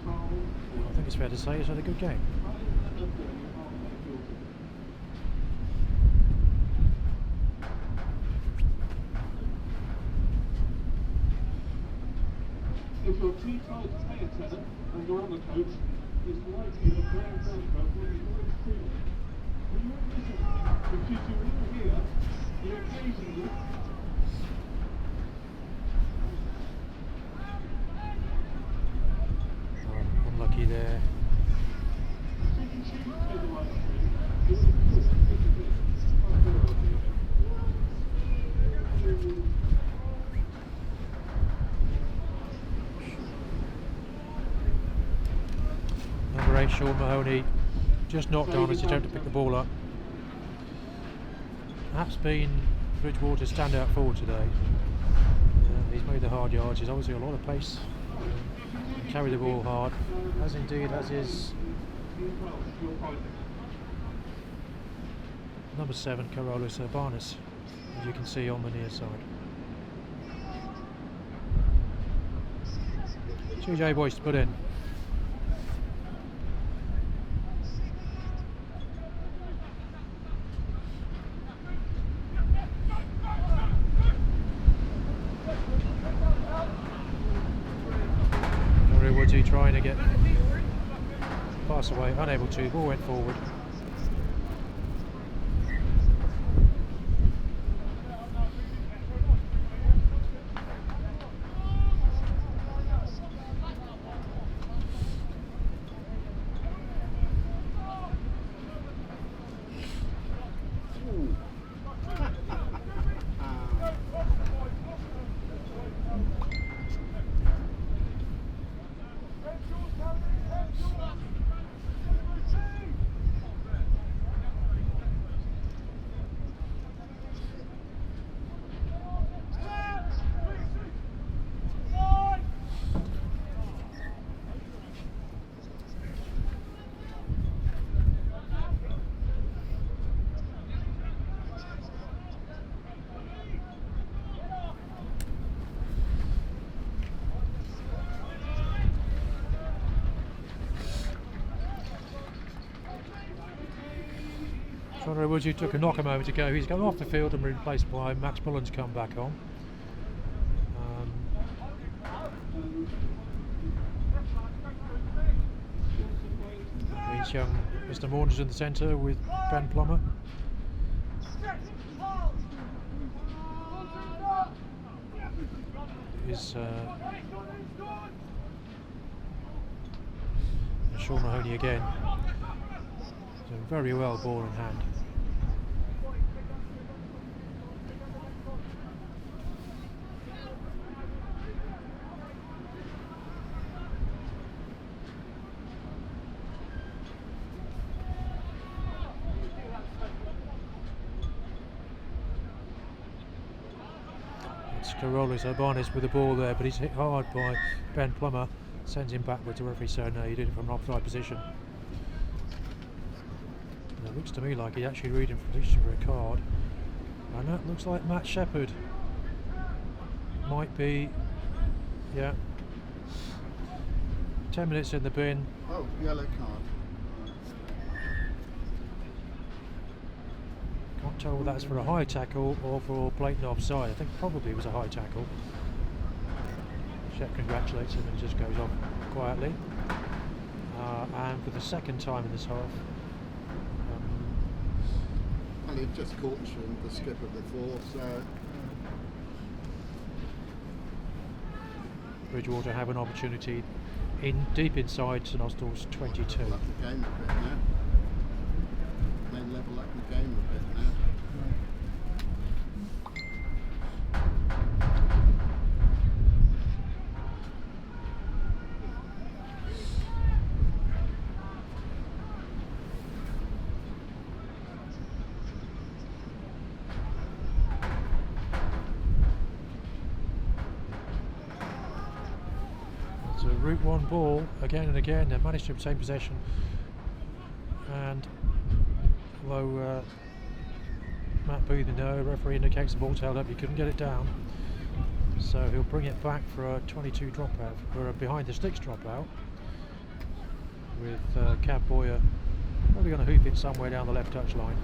I think it's fair to say he's had a good game. If you're too tired to pay attention and your other coach is likely to ground roundabout when you go through it, we won't listen because you will hear the occasional Unlucky there. Number 8, Sean Mahoney, just knocked on as he attempted to pick the ball up. That's been Bridgwater's standout forward today. He's made the hard yards, he's obviously got a lot of pace, carry the ball hard, as indeed as is number 7, Carolus Urbanus, as you can see on the near side. 2J boys to put in. Woodsy trying to get pass away, unable to, ball went forward. Conrad Woodsy took a knock a moment ago. He's gone off the field and replaced by Max Mullins come back on. Means young Mr. Maunders in the centre with Ben Plummer. Is Sean Mahoney again. Doing very well, ball in hand. It's Carolus Urbanus with the ball there, but he's hit hard by Ben Plummer, sends him backwards. The referee said no, he did it from an offside position. And it looks to me like he's actually reaching for a card, and that looks like Matt Shepherd might be, yeah. 10 minutes in the bin. Oh, yellow card. Can't tell whether that's for a high tackle or for blatant offside. I think probably it was a high tackle. Shep congratulates him and just goes off quietly. And for the second time in this half, well, he'd just cautioned the skipper before, so Bridgwater have an opportunity in deep inside St Austell's 22. level up the game a bit now. May level up the game a bit now. It's a Route 1 ball again and again. They managed to obtain possession, and although Matt Booth, the referee, indicates the ball's held up, he couldn't get it down. So he'll bring it back for a 22 dropout, or a behind the sticks dropout, with Cab Boyer probably going to hoop it somewhere down the left touch line.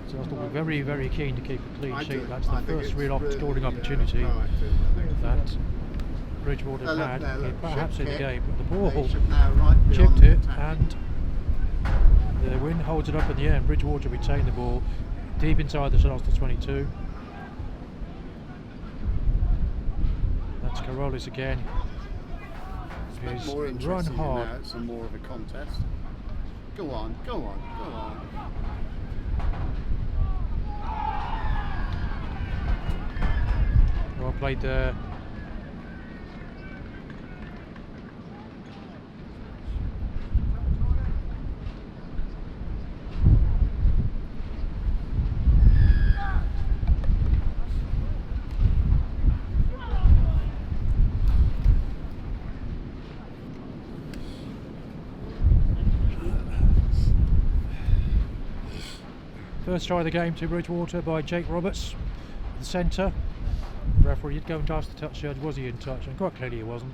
So Austell will be very, very keen to keep a clean sheet. That's the first real scoring opportunity that Bridgwater had, perhaps in the game. But the ball chipped it, and the wind holds it up in the air, and Bridgwater retained the ball deep inside the Austell 22. That's Carolus again. He's more run interesting hard. now. It's more of a contest. Go on, go on, go on. Well played there. First try of the game to Bridgwater by Jake Roberts, the centre. The referee did go and ask the touch judge, was he in touch? And quite clearly he wasn't.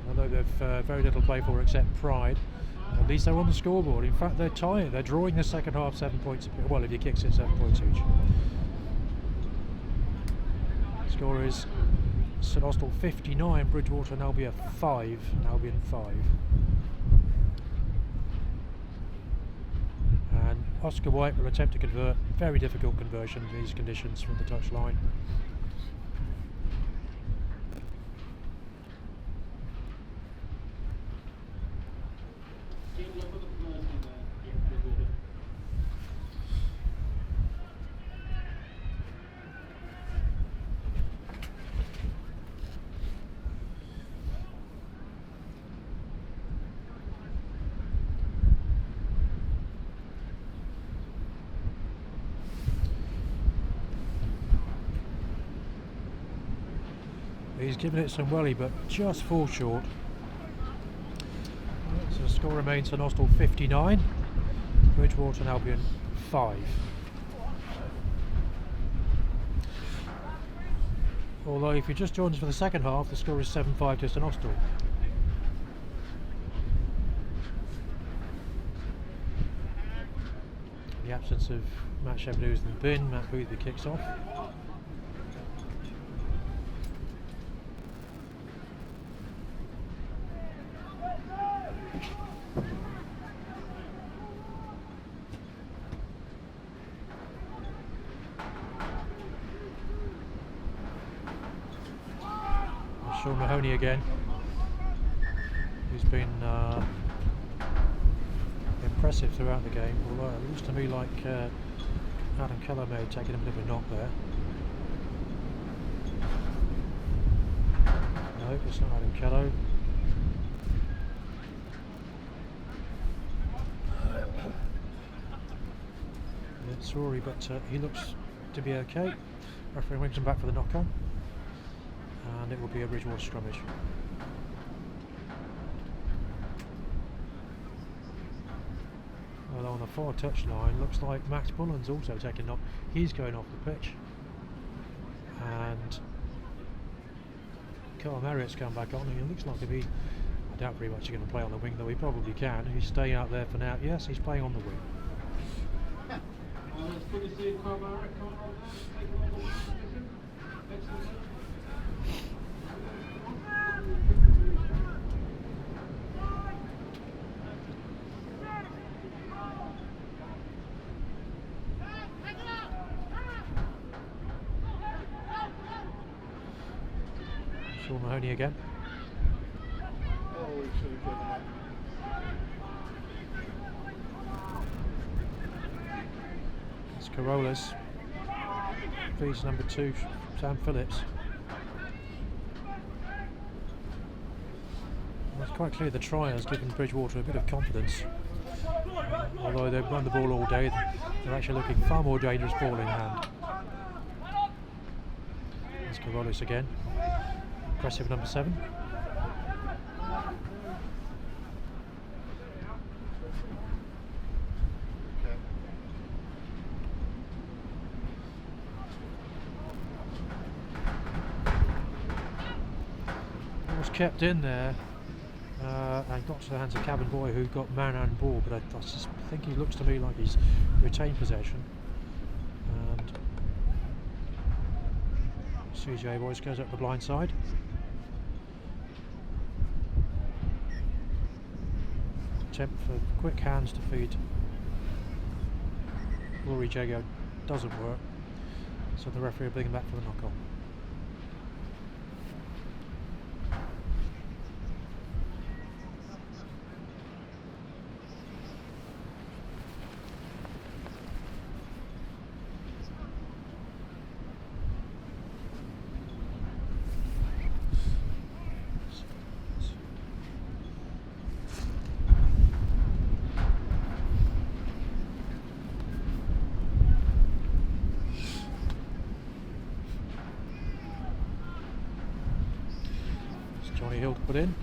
Although they've very little play for except pride, at least they're on the scoreboard. In fact, they're tying. They're drawing the second half 7 points. Well, if he kicks it, 7 points each. The score is St Austell 59, Bridgwater and Albion 5. Albion 5. And Oscar White will attempt to convert. Very difficult conversion in these conditions from the touch line. He's given it some welly, but just falls short. So the score remains St Austell 59, Bridgwater and Albion 5. Although if you just joined us for the second half, the score is 7-5 to St Austell. In the absence of Matt Shepherd, who's in the bin, Matt Boothby kicks off. Sean Mahoney again, who's been impressive throughout the game, although it looks to me like Adam Keller may have taken a bit of a knock there. No, it's not Adam Keller. It's Rory, but he looks to be okay. Referee brings him back for the knock-on, and it will be a Bridgwater scrummage. Well, on the far touch line, looks like Max Bullen's also taking knock. He's going off the pitch, and Carl Marriott's come back on, and it looks like if he, I doubt very much he's going to play on the wing, though he probably can. He's staying out there for now. Yes, he's playing on the wing. It's good to see Carl Marriott coming on there, taking on the wing position. Excellent. Sean Mahoney again. Oh, we should have given it. It's Carolus. Feeds number 2, Sam Phillips. Well, it's quite clear the try has given Bridgwater a bit of confidence. Although they've run the ball all day, they're actually looking far more dangerous ball in hand. It's Carolus again. Impressive number 7. kept in there and got to the hands of Cabin Boy, who got man and ball, but I just think he looks to me like he's retained possession. And CJ Boyce goes up the blind side. Attempt for quick hands to feed Rory Jago doesn't work, so the referee will bring him back for the knock-on. Johnny Hill to put in.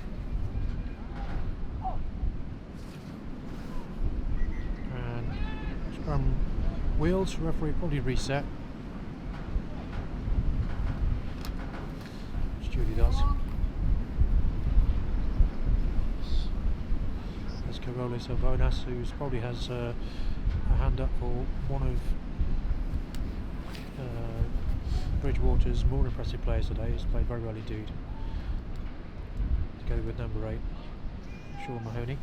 And scrum wheels, referee probably reset. Which Judy does. There's Carolis Obonas, who probably has a hand up for one of Bridgwater's more impressive players today. He's played very well indeed. With number 8, Sean Mahoney.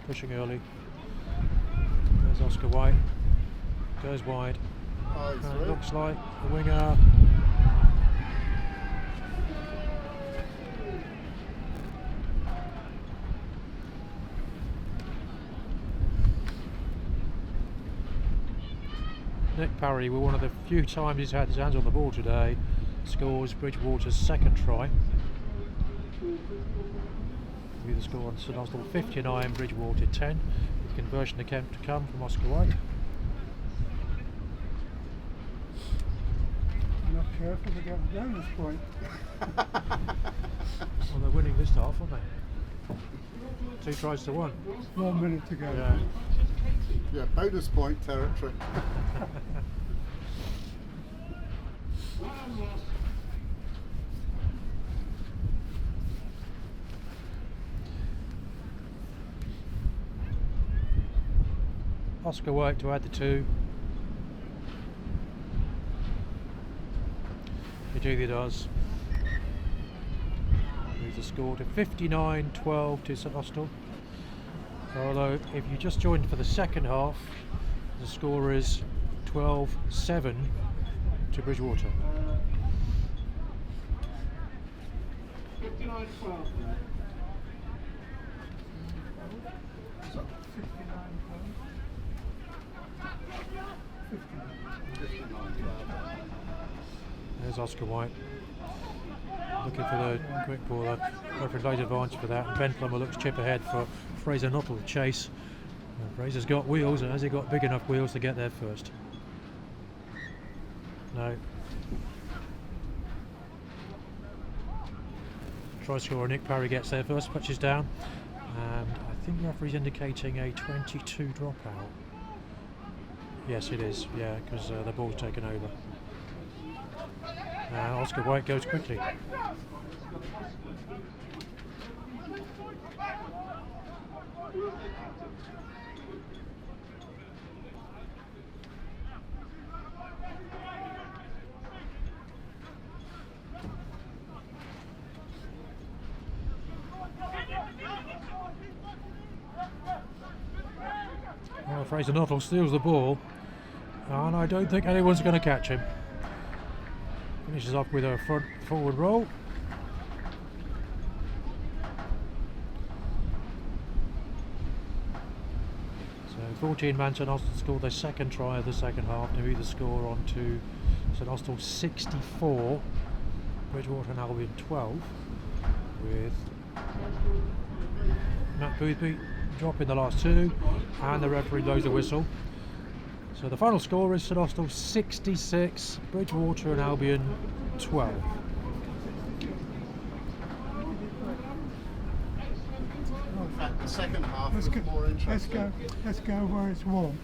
Pushing early. There's Oscar White. Goes wide. Oh, And through. it looks like the winger. Nick Parry, with one of the few times he's had his hands on the ball today, scores Bridgwater's second try. With the score on St Austell 59, Bridgwater 10. With conversion attempt to come from Oscar White. Not careful to get down this point. Well, they're winning this half, aren't they? 2 tries to 1. 1 minute to go. Yeah. Yeah, bonus point territory. Oscar White to add the 2. He really does. Moves the score to 59-12 to St Austell. Although, if you just joined for the second half, the score is 12-7 to Bridgwater. 59-12. There's Oscar White. Looking for the quick ball. Referee late advantage for that. And Ben Plummer looks chip ahead for Fraser Nuttall to chase. And Fraser's got wheels, and has he got big enough wheels to get there first? No. Try scorer Nick Parry gets there first, touches down. And I think the referee's indicating a 22 dropout. Yes, it is, yeah, because the ball's taken over. Oscar White goes quickly. Well, Fraser Nuttall steals the ball, and I don't think anyone's going to catch him. Finishes off with a front forward roll. So 14 men St Austell scored their second try of the second half to move the score on to St Austell 64, Bridgwater and Albion 12, with Matt Boothby dropping the last 2, and the referee blows the whistle. So the final score is St Austell 66, Bridgwater and Albion 12. In fact, the second half Let's was go, more interesting. let's go where it's warm.